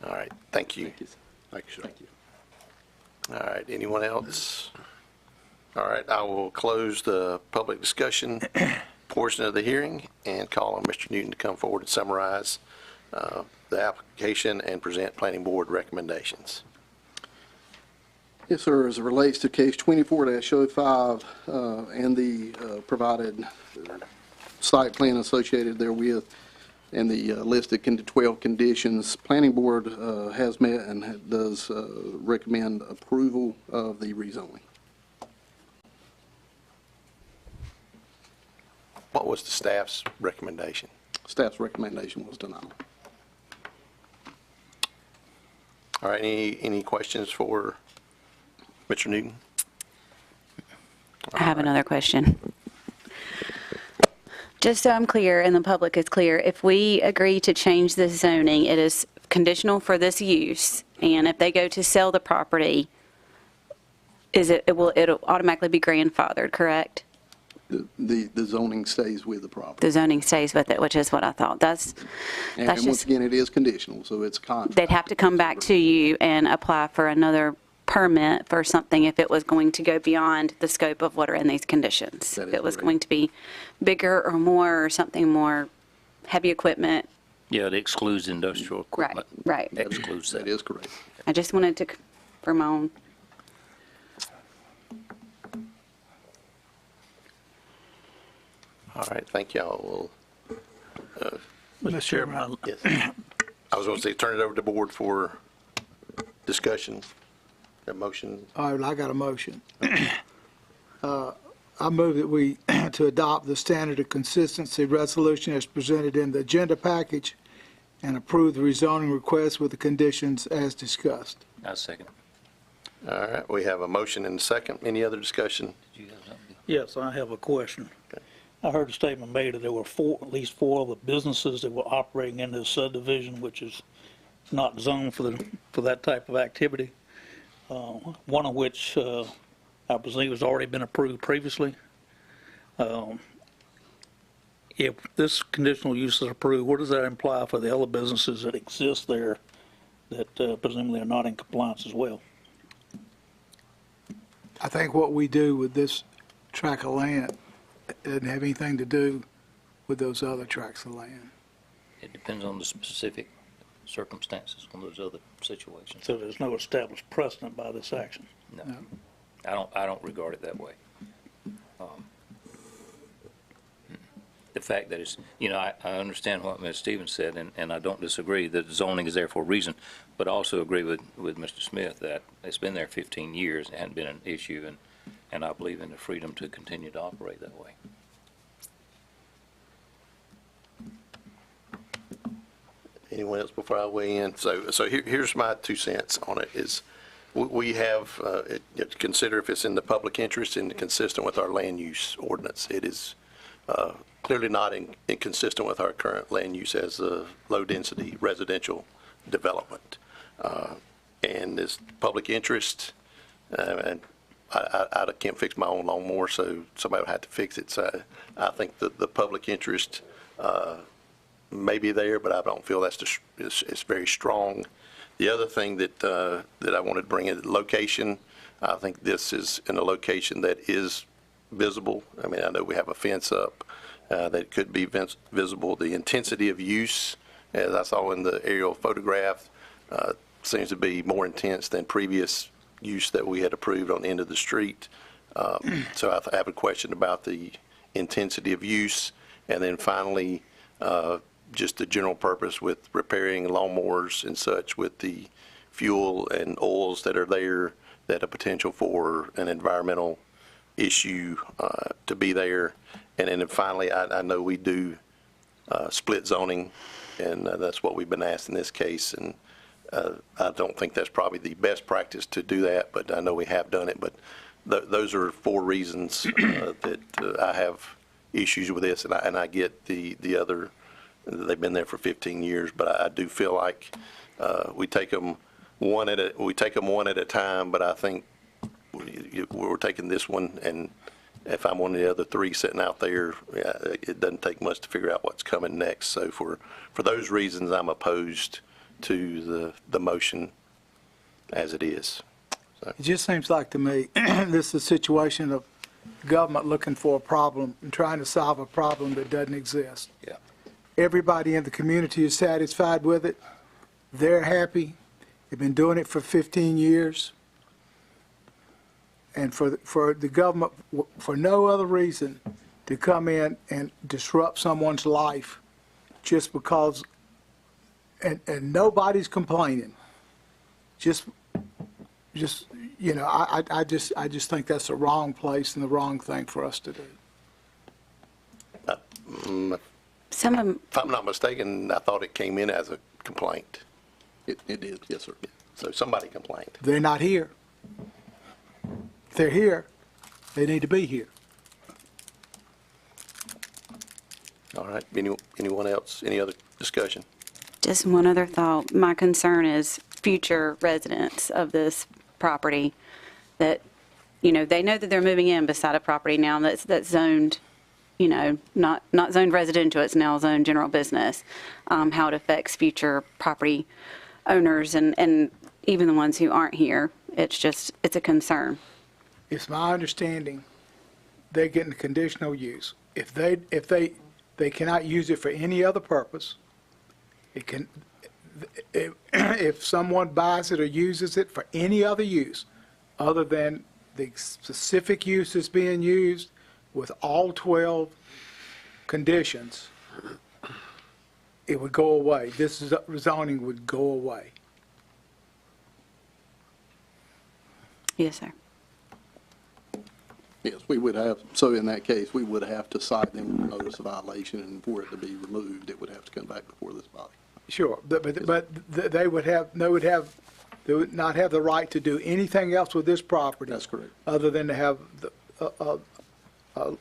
[SPEAKER 1] All right, thank you.
[SPEAKER 14] Thank you, sir.
[SPEAKER 8] Thank you, sir.
[SPEAKER 14] Thank you.
[SPEAKER 1] All right, anyone else? All right, I will close the public discussion portion of the hearing and call on Mr. Newton to come forward and summarize the application and present planning board recommendations.
[SPEAKER 9] Yes, sir. As it relates to case 24-05 and the provided site plan associated therewith and the listed 12 conditions, planning board has met and does recommend approval of the rezoning.
[SPEAKER 1] What was the staff's recommendation?
[SPEAKER 9] Staff's recommendation was denial.
[SPEAKER 1] All right, any questions for Mr. Newton?
[SPEAKER 5] I have another question. Just so I'm clear and the public is clear, if we agree to change the zoning, it is conditional for this use, and if they go to sell the property, it'll automatically be grandfathered, correct?
[SPEAKER 9] The zoning stays with the property.
[SPEAKER 5] The zoning stays with it, which is what I thought. That's
[SPEAKER 9] And once
[SPEAKER 5] just,
[SPEAKER 9] again, it is conditional, so it's a contract.
[SPEAKER 5] they'd have to come back to you and apply for another permit for something if it was going to go beyond the scope of what are in these conditions.
[SPEAKER 9] That is
[SPEAKER 5] If it was
[SPEAKER 9] correct.
[SPEAKER 5] going to be bigger or more or something more heavy equipment.
[SPEAKER 2] Yeah, it excludes industrial
[SPEAKER 5] Right,
[SPEAKER 2] equipment.
[SPEAKER 5] right.
[SPEAKER 2] Excludes
[SPEAKER 9] That
[SPEAKER 2] that.
[SPEAKER 9] is correct.
[SPEAKER 5] I just wanted to, for my own.
[SPEAKER 1] All right, thank y'all.
[SPEAKER 13] Mr. Chairman,
[SPEAKER 1] Yes. I was going to say, turn it over to the board for discussion. A motion?
[SPEAKER 13] all right, I got a motion. I move that we, to adopt the standard of consistency resolution as presented in the agenda package and approve the rezoning request with the conditions as discussed.
[SPEAKER 2] I second.
[SPEAKER 1] All right, we have a motion and a second. Any other discussion?
[SPEAKER 2] Did you have something?
[SPEAKER 15] Yes, I have a question.
[SPEAKER 1] Okay.
[SPEAKER 15] I heard a statement made that there were at least four of the businesses that were operating in this subdivision, which is not zoned for that type of activity. One of which, I presume has already been approved previously. If this conditional use is approved, what does that imply for the other businesses that exist there that presumably are not in compliance as well?
[SPEAKER 13] I think what we do with this tract of land doesn't have anything to do with those other tracts of land.
[SPEAKER 2] It depends on the specific circumstances on those other situations.
[SPEAKER 15] So there's no established precedent by this action.
[SPEAKER 2] No, I don't regard it that way. The fact that it's, I understand what Ms. Stevens said, and I don't disagree that zoning is there for a reason, but I also agree with Mr. Smith that it's been there 15 years, it hadn't been an issue, and I believe in the freedom to continue to operate that way.
[SPEAKER 1] Anyone else before I weigh in? So here's my 2 cents on it is we have, consider if it's in the public interest and consistent with our land use ordinance. It is clearly not inconsistent with our current land use as a low-density residential development. And this public interest, and I can't fix my own lawnmower, so somebody would have to fix it. So I think that the public interest may be there, but I don't feel it's very strong. The other thing that I wanted to bring in, location, I think this is in a location that is visible. I mean, I know we have a fence up that could be visible. The intensity of use, as I saw in the aerial photograph, seems to be more intense than previous use that we had approved on the end of the street. So I have a question about the intensity of use. And then finally, just the general purpose with repairing lawnmowers and such with the fuel and oils that are there, that a potential for an environmental issue to be there. And then finally, I know we do split zoning, and that's what we've been asked in this case. And I don't think that's probably the best practice to do that, but I know we have done it. But those are 4 reasons that I have issues with this, and I get the other They've been there for 15 years, but I do feel like we take them one at a time. But I think we're taking this one, and if I'm one of the other three sitting out there, it doesn't take much to figure out what's coming next. So for those reasons, I'm opposed to the motion as it is. So.
[SPEAKER 13] It just seems like to me, this is a situation of government looking for a problem and trying to solve a problem that doesn't exist.
[SPEAKER 2] Yeah.
[SPEAKER 13] Everybody in the community is satisfied with it. They're happy. They've been doing it for 15 years. And for the government, for no other reason, to come in and disrupt someone's life just because, and nobody's complaining. Just, you know, I just think that's the wrong place and the wrong thing for us to do.
[SPEAKER 1] If I'm not mistaken, I thought it came in as a complaint.
[SPEAKER 9] It did, yes, sir.
[SPEAKER 1] So somebody complained.
[SPEAKER 13] They're not here. If they're here, they need to be here.
[SPEAKER 1] All right. Anyone else? Any other discussion?
[SPEAKER 5] Just one other thought. My concern is future residents of this property that, you know, they know that they're moving in beside a property now that's zoned, you know, not zoned residential, it's now zoned general business, how it affects future property owners and even the ones who aren't here. It's a concern.
[SPEAKER 13] It's my understanding they're getting conditional use. If they cannot use it for any other purpose, if someone buys it or uses it for any other use other than the specific use that's being used with all 12 conditions, it would go away. This zoning would go away.
[SPEAKER 5] Yes, sir.
[SPEAKER 9] Yes, we would have, so in that case, we would have to cite them with notice of violation, and for it to be removed, it would have to come back before this body.
[SPEAKER 13] Sure, but they would not have the right to do anything else with this property.
[SPEAKER 9] That's correct.
[SPEAKER 13] Other than to have a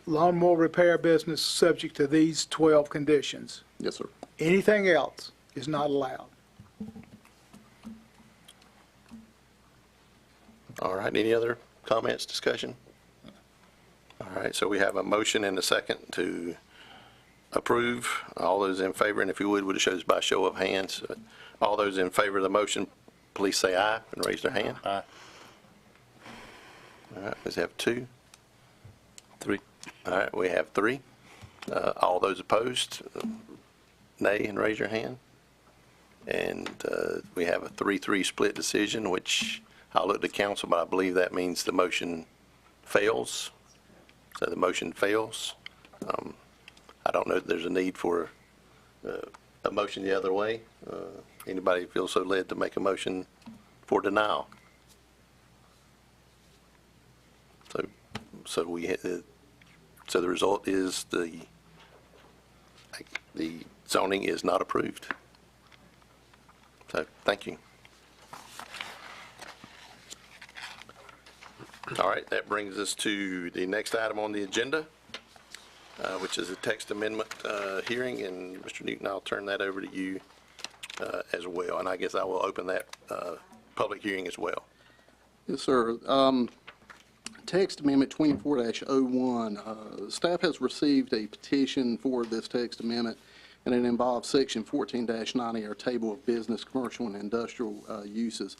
[SPEAKER 13] lawnmower repair business subject to these 12 conditions.
[SPEAKER 9] Yes, sir.
[SPEAKER 13] Anything else is not allowed.
[SPEAKER 1] All right. Any other comments, discussion? All right. So we have a motion and a second to approve. All those in favor, and if you would show us by show of hands. All those in favor of the motion, please say aye and raise their hand.
[SPEAKER 2] Aye.
[SPEAKER 1] All right. Let's have 2.
[SPEAKER 2] 3.
[SPEAKER 1] All right. We have 3. All those opposed, nay and raise your hand. And we have a 3-3 split decision, which I'll look to council, but I believe that means the motion fails. So the motion fails. I don't know if there's a need for a motion the other way. Anybody feel so led to make a motion for denial? So the result is the zoning is not approved. So thank you. All right, that brings us to the next item on the agenda, which is a text amendment hearing. And Mr. Newton, I'll turn that over to you as well. And I guess I will open that public hearing as well.
[SPEAKER 9] Yes, sir. Text Amendment 24-01. Staff has received a petition for this text amendment, and it involves Section 14-90, our Table of Business, Commercial, and Industrial Uses.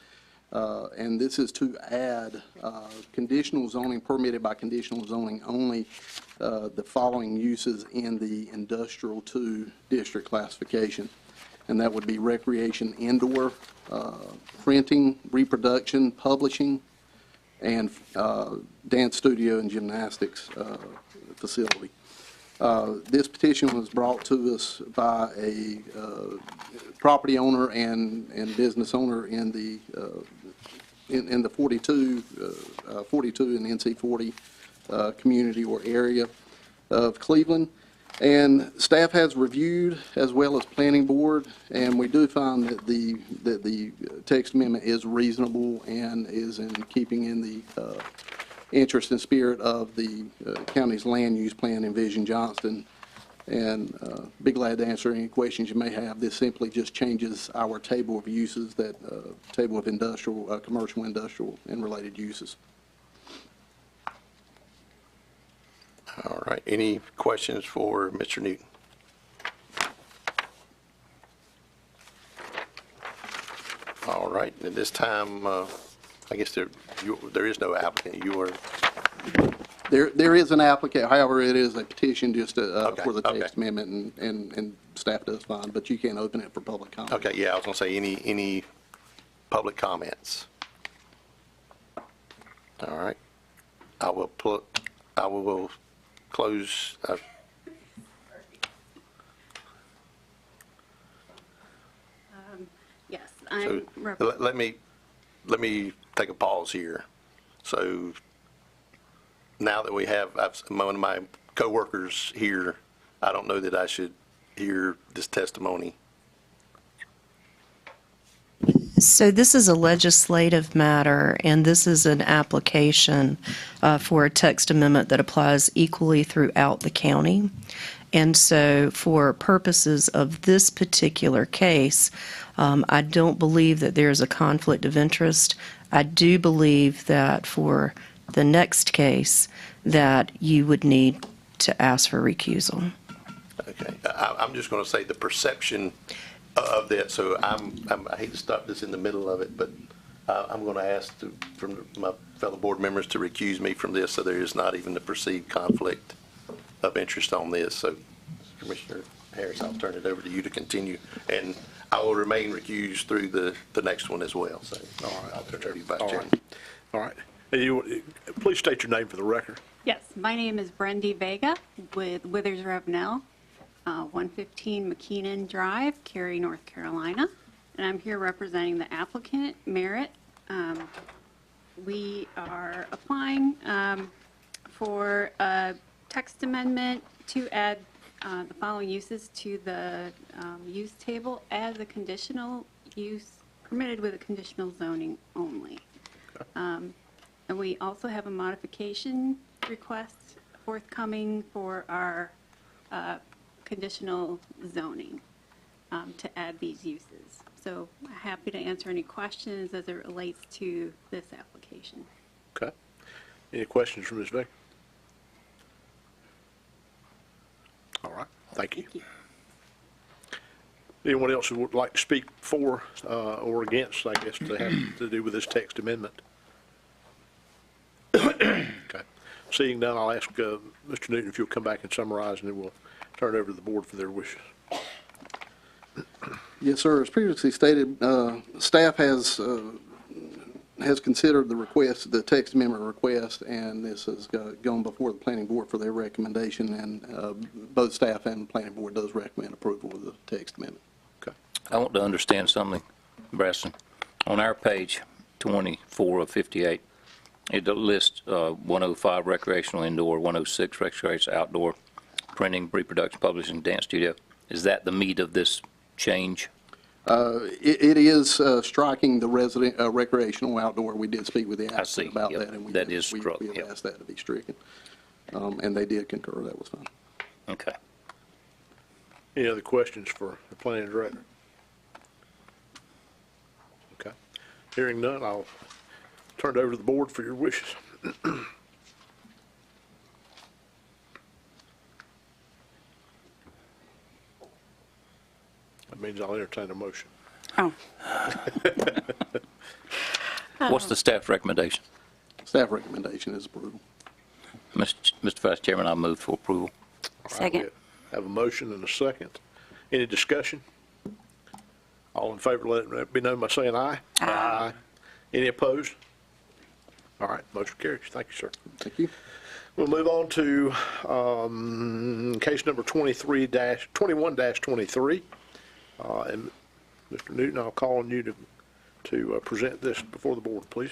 [SPEAKER 9] And this is to add conditional zoning, permitted by conditional zoning only, the following uses in the Industrial 2 district classification. And that would be recreation indoor, printing, reproduction, publishing, and dance studio and gymnastics facility. This petition was brought to us by a property owner and business owner in the 42 and NC 40 community or area of Cleveland. And staff has reviewed, as well as planning board, and we do find that the text amendment is reasonable and is in keeping in the interest and spirit of the county's land use plan, Envision Johnston, And be glad to answer any questions you may have. This simply just changes our table of uses, that table of industrial, commercial, industrial, and related uses.
[SPEAKER 1] All right, any questions for Mr. Newton? All right, at this time, I guess there is no applicant. You are,
[SPEAKER 9] There is an applicant, however, it is a petition just
[SPEAKER 1] Okay,
[SPEAKER 9] for the
[SPEAKER 1] okay.
[SPEAKER 9] text amendment, and staff does fine, but you can't open it for public comment.
[SPEAKER 1] okay, yeah, I was going to say, any public comments? All right, I will close,
[SPEAKER 5] Yes,
[SPEAKER 1] so let me take a pause here. So now that we have one of my coworkers here, I don't know that I should hear this testimony.
[SPEAKER 12] So this is a legislative matter, and this is an application for a text amendment that applies equally throughout the county. And so for purposes of this particular case, I don't believe that there's a conflict of interest. I do believe that for the next case, that you would need to ask for recusal.
[SPEAKER 1] Okay, I'm just going to say the perception of that, so I hate to stop this in the middle of it, but I'm going to ask from my fellow board members to recuse me from this, so there is not even the perceived conflict of interest on this. So, Commissioner Harris, I'll turn it over to you to continue, and I will remain recused through the next one as well. So,
[SPEAKER 8] All right.
[SPEAKER 1] I'll turn it over to you, Vice
[SPEAKER 8] All
[SPEAKER 1] Chairman.
[SPEAKER 8] right. All right. And please state your name for the record.
[SPEAKER 16] Yes, my name is Brendy Vega with Withers Revenell, 115 McKeenan Drive, Cary, North Carolina. And I'm here representing the applicant, Merit. We are applying for a text amendment to add the following uses to the use table as a conditional use, permitted with a conditional zoning only. And we also have a modification request forthcoming for our conditional zoning to add these uses. So happy to answer any questions as it relates to this application.
[SPEAKER 8] Okay. Any questions from Ms. Vega? All right. Thank you.
[SPEAKER 16] Thank you.
[SPEAKER 8] Anyone else who would like to speak for or against, I guess, to have to do with this text amendment? Okay. Seeing none, I'll ask Mr. Newton if you'll come back and summarize, and then we'll turn it over to the board for their wishes.
[SPEAKER 9] Yes, sir. As previously stated, staff has considered the request, the text amendment request, and this has gone before the planning board for their recommendation, and both staff and the planning board does recommend approval of the text amendment.
[SPEAKER 8] Okay.
[SPEAKER 2] I want to understand something, Braston. On our page 24 of 58, it lists 105 recreational indoor, 106 recreational outdoor, printing, reproduction, publishing, dance studio. Is that the meat of this change?
[SPEAKER 9] It is striking the resident recreational outdoor. We did speak with the applicant about
[SPEAKER 2] Yep.
[SPEAKER 9] that, and we
[SPEAKER 2] That is struck,
[SPEAKER 9] we have
[SPEAKER 2] yep.
[SPEAKER 9] asked that to be stricken, and they did concur. That was fine.
[SPEAKER 2] Okay.
[SPEAKER 8] Any other questions for the planning director? Okay. Hearing none, I'll turn it over to the board for your wishes. That means I'll entertain a motion.
[SPEAKER 5] Oh,
[SPEAKER 2] What's the staff recommendation?
[SPEAKER 9] Staff recommendation is approval.
[SPEAKER 2] Mr. Vice Chairman, I move for approval.
[SPEAKER 8] All right,
[SPEAKER 5] Second.
[SPEAKER 8] we have a motion and a second. Any discussion? All in favor, let it be known by saying aye. Aye. Any opposed? All right, motion carries. Thank you, sir.
[SPEAKER 9] Thank you.
[SPEAKER 8] We'll move on to case number 21-23. And Mr. Newton, I'll call on you to present this before the board, please.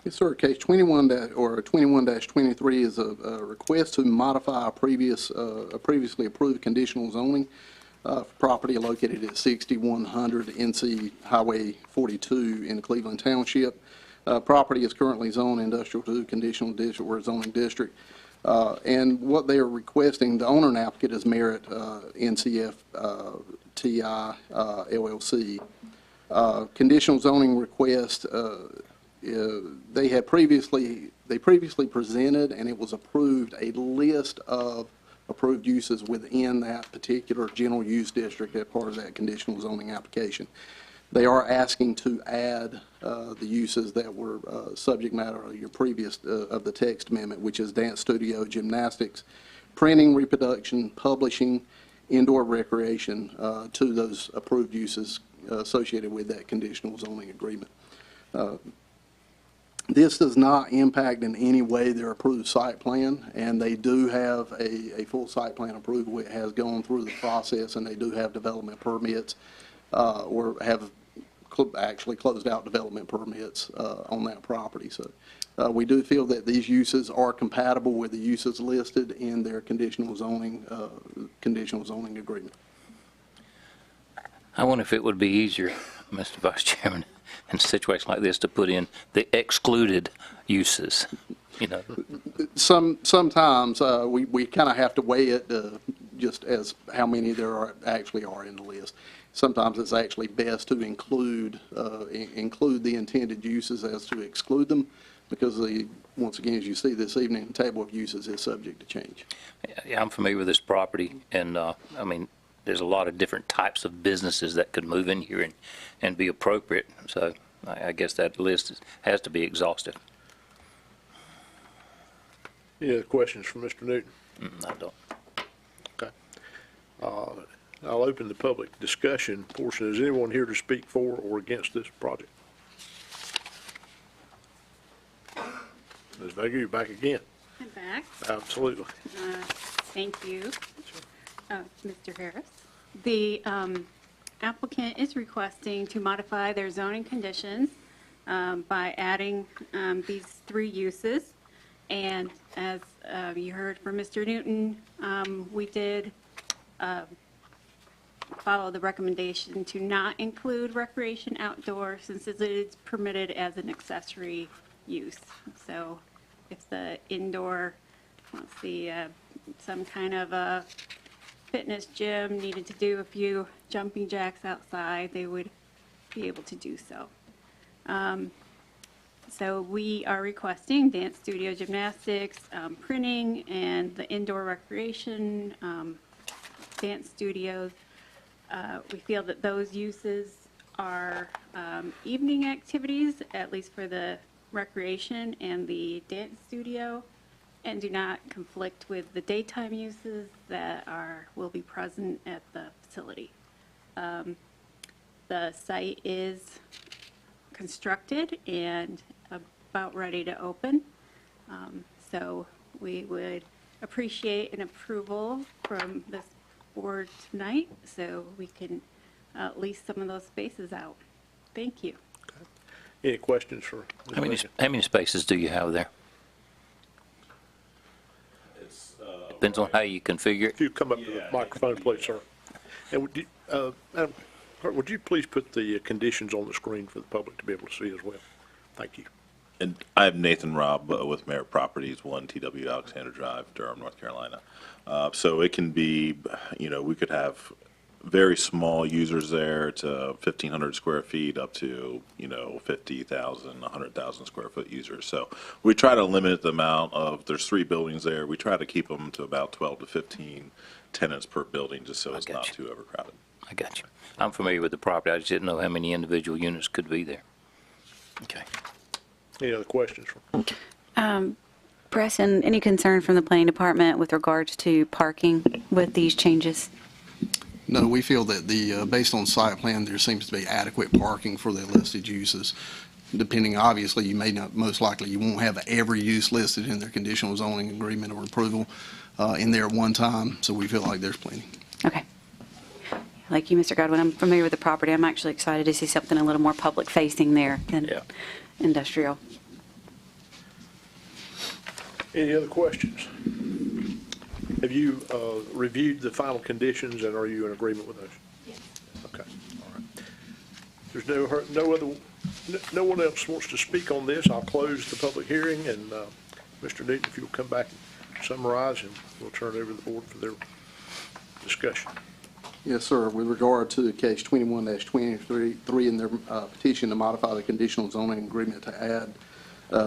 [SPEAKER 9] Yes, sir. Case 21-23 is a request to modify a previously approved conditional zoning for property located at 6100 NC Highway 42 in Cleveland Township. Property is currently zoned industrial to conditional district or zoning district. And what they are requesting, the owner and applicant is Merit NCF TI LLC. Conditional zoning request, they previously presented, and it was approved, a list of approved uses within that particular general use district as part of that conditional zoning application. They are asking to add the uses that were subject matter of your previous, of the text amendment, which is dance studio, gymnastics, printing, reproduction, publishing, indoor recreation, to those approved uses associated with that conditional zoning agreement. This does not impact in any way their approved site plan, and they do have a full site plan approval. It has gone through the process, and they do have development permits, or have actually closed out development permits on that property. So we do feel that these uses are compatible with the uses listed in their conditional zoning agreement.
[SPEAKER 2] I wonder if it would be easier, Mr. Vice Chairman, in a situation like this to put in the excluded uses, you know?
[SPEAKER 9] Sometimes we kind of have to weigh it just as how many there actually are in the list. Sometimes it's actually best to include the intended uses as to exclude them, because once again, as you see this evening, the table of uses is subject to change.
[SPEAKER 2] Yeah, I'm familiar with this property, and I mean, there's a lot of different types of businesses that could move in here and be appropriate. So I guess that list has to be exhaustive.
[SPEAKER 8] Any other questions from Mr. Newton?
[SPEAKER 2] I don't.
[SPEAKER 8] Okay. I'll open the public discussion portion. Is anyone here to speak for or against this project? Ms. Vega, you're back again.
[SPEAKER 16] I'm back.
[SPEAKER 8] Absolutely.
[SPEAKER 16] Thank you, Mr. Harris. The applicant is requesting to modify their zoning conditions by adding these 3 uses. And as you heard from Mr. Newton, we did follow the recommendation to not include recreation outdoor, since it is permitted as an accessory use. So if the indoor, let's see, some kind of a fitness gym needed to do a few jumping jacks outside, they would be able to do so. So we are requesting dance studio, gymnastics, printing, and the indoor recreation, dance studios. We feel that those uses are evening activities, at least for the recreation and the dance studio, and do not conflict with the daytime uses that will be present at the facility. The site is constructed and about ready to open. So we would appreciate an approval from this board tonight so we can lease some of those spaces out. Thank you.
[SPEAKER 8] Okay. Any questions for Ms.
[SPEAKER 2] How many spaces do you have there? Depends on how you configure it.
[SPEAKER 8] If you come up to the microphone, please, sir. And Madam Clerk, would you please put the conditions on the screen for the public to be able to see as well? Thank you.
[SPEAKER 17] And I have Nathan Robb with Merit Properties, 1 TW Alexander Drive, Durham, North Carolina. So it can be, we could have very small users there to 1,500 square feet up to, 50,000, 100,000 square foot users. So we try to limit the amount of, there's 3 buildings there. We try to keep them to about 12 to 15 tenants per building, just so it's not too overcrowded.
[SPEAKER 2] I got you. I'm familiar with the property. I just didn't know how many individual units could be there. Okay.
[SPEAKER 8] Any other questions?
[SPEAKER 5] Preston, any concern from the planning department with regards to parking with these changes?
[SPEAKER 9] No, we feel that based on site plan, there seems to be adequate parking for the listed uses. Depending, obviously, most likely you won't have every use listed in their conditional zoning agreement or approval in there at one time, so we feel like there's plenty.
[SPEAKER 5] Okay. Like you, Mr. Godwin, I'm familiar with the property. I'm actually excited to see something a little more public-facing there than industrial.
[SPEAKER 8] Any other questions? Have you reviewed the final conditions, and are you in agreement with those?
[SPEAKER 16] Yes.
[SPEAKER 8] Okay, all right. There's no one else wants to speak on this. I'll close the public hearing, and Mr. Newton, if you'll come back and summarize, and we'll turn it over to the board for their discussion.
[SPEAKER 9] Yes, sir. With regard to case 21-23 in their petition to modify the conditional zoning agreement to add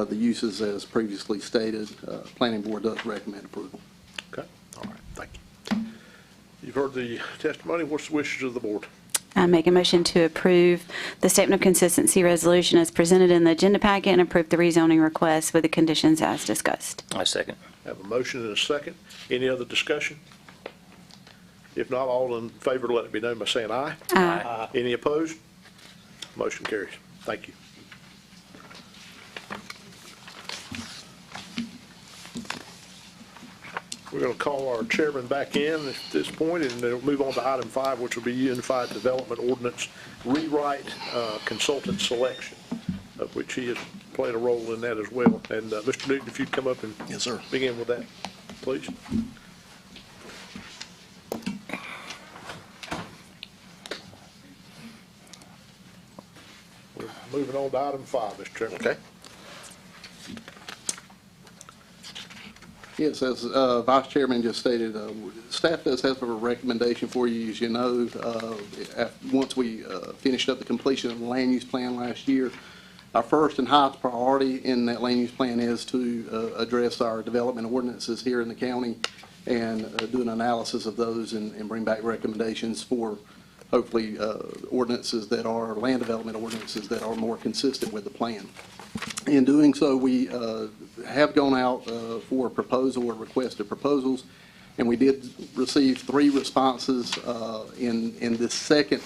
[SPEAKER 9] the uses as previously stated, planning board does recommend approval.
[SPEAKER 8] Okay, all right, thank you. You've heard the testimony. What's the wishes of the board?
[SPEAKER 5] I make a motion to approve the statement of consistency resolution as presented in the agenda packet and approve the rezoning request with the conditions as discussed.
[SPEAKER 2] I second.
[SPEAKER 8] Have a motion and a second. Any other discussion? If not, all in favor, let it be known by saying aye.
[SPEAKER 5] Aye.
[SPEAKER 8] Any opposed? Motion carries. Thank you. We're going to call our chairman back in at this point, and then we'll move on to item 5, which will be Unified Development Ordinance rewrite consultant selection, of which he has played a role in that as well. And Mr. Newton, if you'd come up and
[SPEAKER 9] Yes, sir.
[SPEAKER 8] begin with that, please. We're moving on to item 5, Mr. Chairman.
[SPEAKER 1] Okay.
[SPEAKER 9] Yes, as Vice Chairman just stated, staff does have a recommendation for you. As you know, once we finished up the completion of the land use plan last year, our first and highest priority in that land use plan is to address our development ordinances here in the county and do an analysis of those and bring back recommendations for hopefully ordinances that are land development ordinances that are more consistent with the plan. In doing so, we have gone out for a proposal or requested proposals, and we did receive 3 responses in this second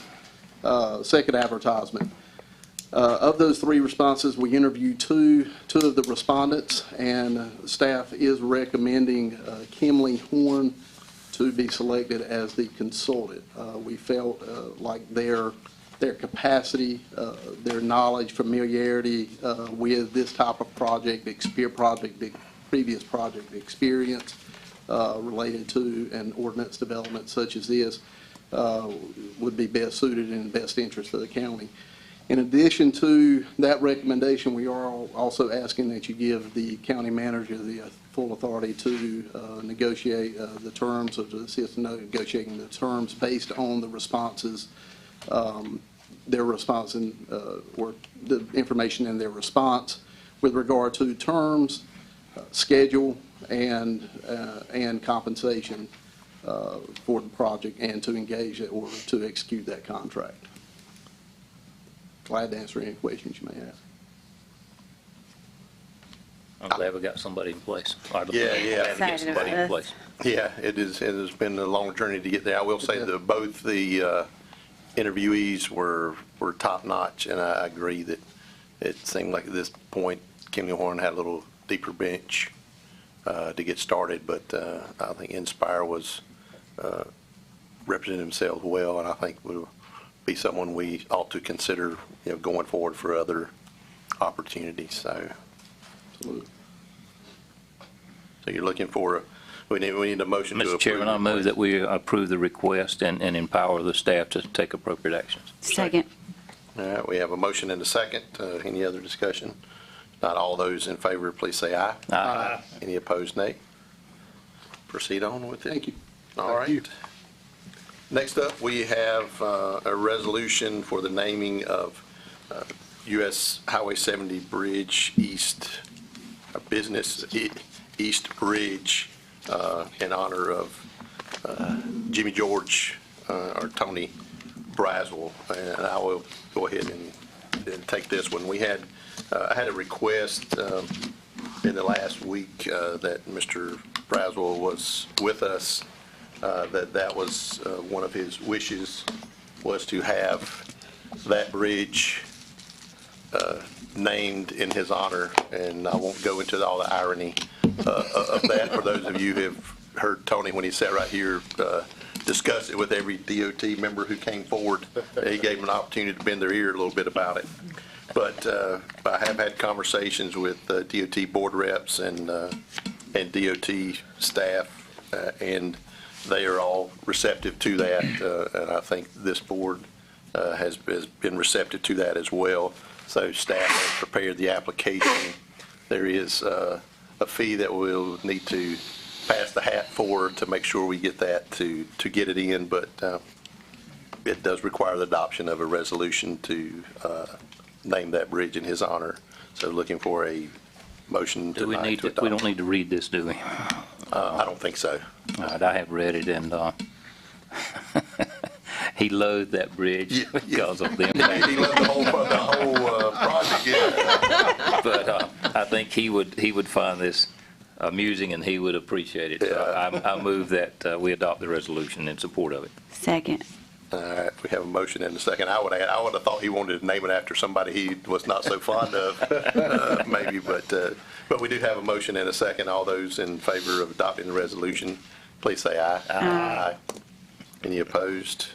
[SPEAKER 9] advertisement. Of those 3 responses, we interviewed two of the respondents, and staff is recommending Kimley Horn to be selected as the consultant. We felt like their capacity, their knowledge, familiarity with this type of project, previous project experience related to an ordinance development such as this would be best suited in the best interest of the county. In addition to that recommendation, we are also asking that you give the county manager the full authority to negotiate the terms, or to assist in negotiating the terms based on the responses, their response or the information in their response with regard to terms, schedule, and compensation for the project, and to engage it or to execute that contract. Glad to answer any questions you may ask.
[SPEAKER 2] I'm glad we got somebody in place.
[SPEAKER 1] Yeah.
[SPEAKER 2] Glad to get somebody in place.
[SPEAKER 1] Yeah, it has been a long journey to get there. I will say that both the interviewees were top-notch, and I agree that it seemed like at this point, Kimley Horn had a little deeper bench to get started, but I think Inspire was represented themselves well, and I think will be someone we ought to consider, going forward for other opportunities. So, absolutely. So you're looking for we need a motion to approve.
[SPEAKER 2] Mr. Chairman, I move that we approve the request and empower the staff to take appropriate actions.
[SPEAKER 5] Second.
[SPEAKER 1] All right, we have a motion and a second. Any other discussion? Not all those in favor, please say aye.
[SPEAKER 2] Aye.
[SPEAKER 1] Any opposed, nay? Proceed on with it.
[SPEAKER 9] Thank you.
[SPEAKER 1] All right. Next up, we have a resolution for the naming of U.S. Highway 70 Bridge East, Business East Bridge, in honor of Jimmy George, or Tony Braswell. And I will go ahead and take this one. We had, I had a request in the last week that Mr. Braswell was with us, that was one of his wishes, was to have that bridge named in his honor, and I won't go into all the irony of that. For those of you who have heard Tony, when he sat right here, discuss it with every DOT member who came forward, he gave them an opportunity to bend their ear a little bit about it. But I have had conversations with DOT board reps and DOT staff, and they are all receptive to that, and I think this board has been receptive to that as well. So staff has prepared the application. There is a fee that we'll need to pass the hat forward to make sure we get that to get it in, but it does require the adoption of a resolution to name that bridge in his honor. So looking for a motion
[SPEAKER 2] Do we
[SPEAKER 1] tonight
[SPEAKER 2] need
[SPEAKER 1] to
[SPEAKER 2] to,
[SPEAKER 1] adopt.
[SPEAKER 2] we don't need to read this, do we?
[SPEAKER 1] I don't think so.
[SPEAKER 2] All right, I have read it, and he loathed that bridge because of them.
[SPEAKER 1] He loved the whole project, yeah.
[SPEAKER 2] But I think he would find this amusing, and he would appreciate it. So I move that we adopt the resolution in support of it.
[SPEAKER 5] Second.
[SPEAKER 1] All right, we have a motion and a second. I would have thought he wanted to name it after somebody he was not so fond of, maybe, but we do have a motion and a second. All those in favor of adopting the resolution, please say aye. Aye. Any opposed?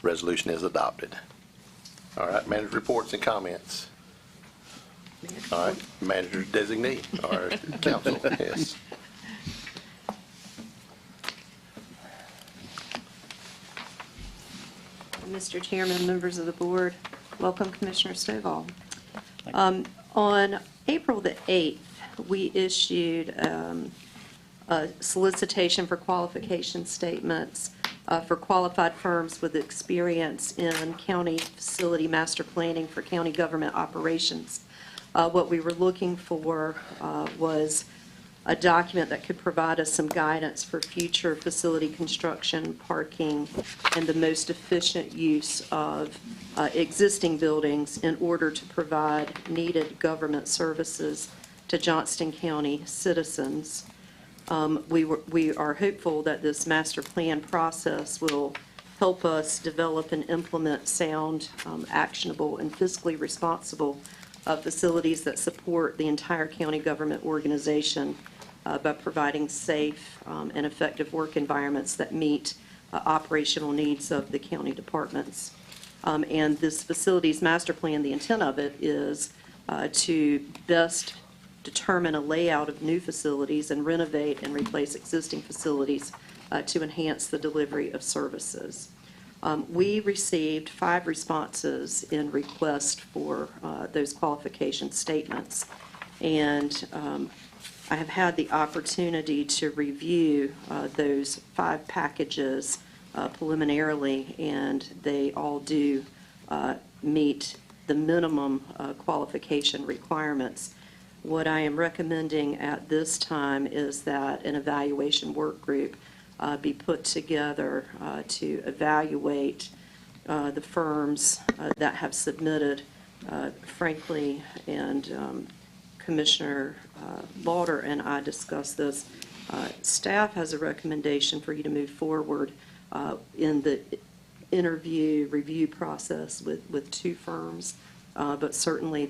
[SPEAKER 1] Resolution is adopted. All right, manager reports and comments. All right, manager designee, or council, yes.
[SPEAKER 12] Mr. Chairman, members of the board, welcome Commissioner Stovall. On April the 8th, we issued a solicitation for qualification statements for qualified firms with experience in county facility master planning for county government operations. What we were looking for was a document that could provide us some guidance for future facility construction, parking, and the most efficient use of existing buildings in order to provide needed government services to Johnston County citizens. We are hopeful that this master plan process will help us develop and implement sound, actionable, and fiscally responsible facilities that support the entire county government organization by providing safe and effective work environments that meet operational needs of the county departments. And this facilities master plan, the intent of it is to best determine a layout of new facilities and renovate and replace existing facilities to enhance the delivery of services. We received 5 responses in request for those qualification statements, and I have had the opportunity to review those 5 packages preliminarily, and they all do meet the minimum qualification requirements. What I am recommending at this time is that an evaluation work group be put together to evaluate the firms that have submitted. Frankly, and Commissioner Lauder and I discussed this. Staff has a recommendation for you to move forward in the interview review process with 2 firms, but certainly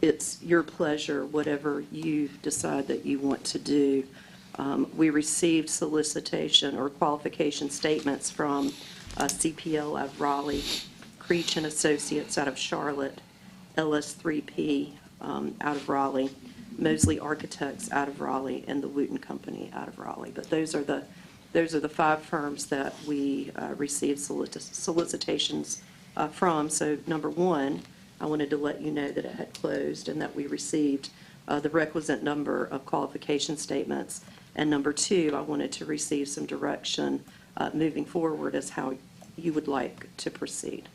[SPEAKER 12] it's your pleasure, whatever you decide that you want to do. We received solicitation or qualification statements from CPL out of Raleigh, Creech and Associates out of Charlotte, LS3P out of Raleigh, Mosley Architects out of Raleigh, and the Wooten Company out of Raleigh. But those are the 5 firms that we received solicitations from. So number 1, I wanted to let you know that it had closed and that we received the requisite number of qualification statements. And number 2, I wanted to receive some direction moving forward as how you would like to proceed.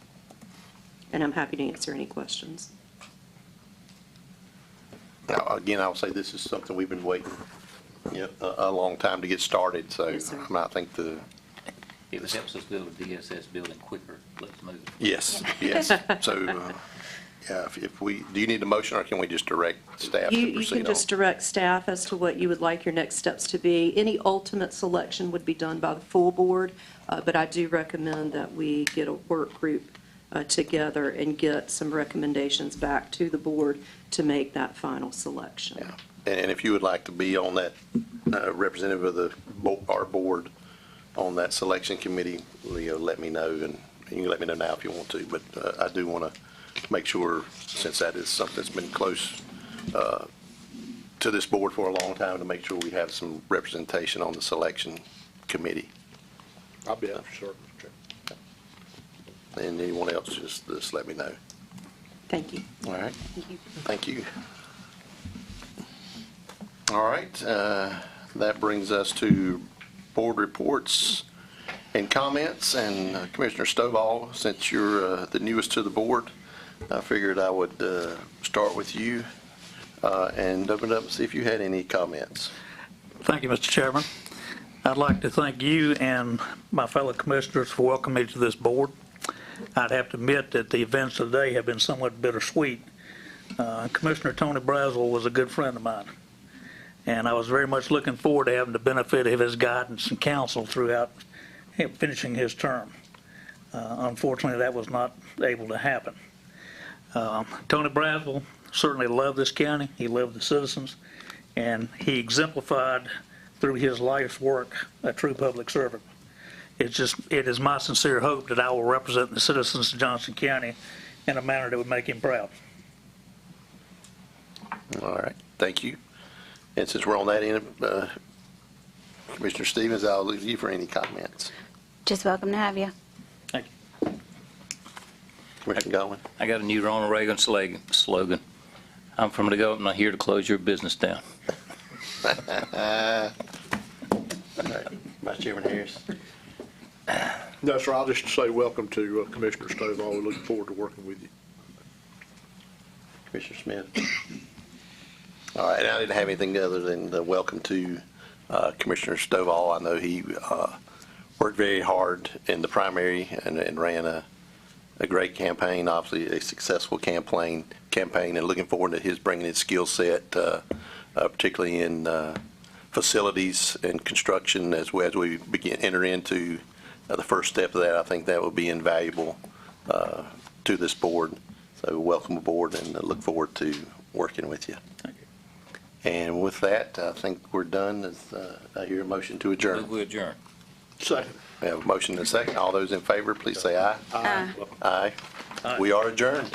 [SPEAKER 12] And I'm happy to answer any questions.
[SPEAKER 1] Now, again, I'll say this is something we've been waiting a long time to get started, so
[SPEAKER 3] Yes, sir.
[SPEAKER 1] I think
[SPEAKER 2] If it helps us build a DSS building quicker, let's move.
[SPEAKER 1] yes. So, yeah, do you need a motion, or can we just direct staff to
[SPEAKER 12] You
[SPEAKER 1] proceed
[SPEAKER 12] can just direct staff as to what you would like your next steps to be. Any ultimate selection would be done by the full board, but I do recommend that we get a work group together and get some recommendations back to the board to make that final selection.
[SPEAKER 1] Yeah. And if you would like to be on that representative of our board on that selection committee, let me know, and you can let me know now if you want to, but I do want to make sure, since that is something that's been close to this board for a long time, to make sure we have some representation on the selection committee.
[SPEAKER 8] I'll be after certain, Mr. Chairman.
[SPEAKER 1] And anyone else, just let me know.
[SPEAKER 12] Thank you.
[SPEAKER 1] All right. Thank you. All right. that brings us to board reports and comments. And Commissioner Stovall, since you're the newest to the board, I figured I would start with you and open it up and see if you had any comments.
[SPEAKER 15] Thank you, Mr. Chairman. I'd like to thank you and my fellow commissioners for welcoming me to this board. I'd have to admit that the events today have been somewhat bittersweet. Commissioner Tony Braswell was a good friend of mine, and I was very much looking forward to having the benefit of his guidance and counsel throughout him finishing his term. Unfortunately, that was not able to happen. Tony Braswell certainly loved this county. He loved the citizens, and he exemplified through his life's work a true public servant. It is my sincere hope that I will represent the citizens of Johnston County in a manner that would make him proud.
[SPEAKER 1] All right, thank you. And since we're on that end, Commissioner Stevens, I'll leave you for any comments.
[SPEAKER 5] Just welcome to have you.
[SPEAKER 15] Thank you.
[SPEAKER 1] Commissioner Gowan.
[SPEAKER 2] I got a new Ronald Reagan slogan. I'm from the government, not here to close your business down.
[SPEAKER 1] All right, Vice Chairman Harris.
[SPEAKER 8] No, sir, I'll just say welcome to Commissioner Stovall. We're looking forward to working with you.
[SPEAKER 1] Commissioner Smith. All right, I didn't have anything other than the welcome to Commissioner Stovall. I know he worked very hard in the primary and ran a great campaign, obviously a successful campaign, and looking forward to his bringing his skill set, particularly in facilities and construction as we enter into the first step of that. I think that will be invaluable to this board. So welcome aboard and look forward to working with you.
[SPEAKER 15] Thank you.
[SPEAKER 1] And with that, I think we're done. I hear a motion to adjourn.
[SPEAKER 2] We adjourn.
[SPEAKER 8] Second.
[SPEAKER 1] We have a motion and a second. All those in favor, please say aye.
[SPEAKER 11] Aye.
[SPEAKER 1] Aye. We are adjourned.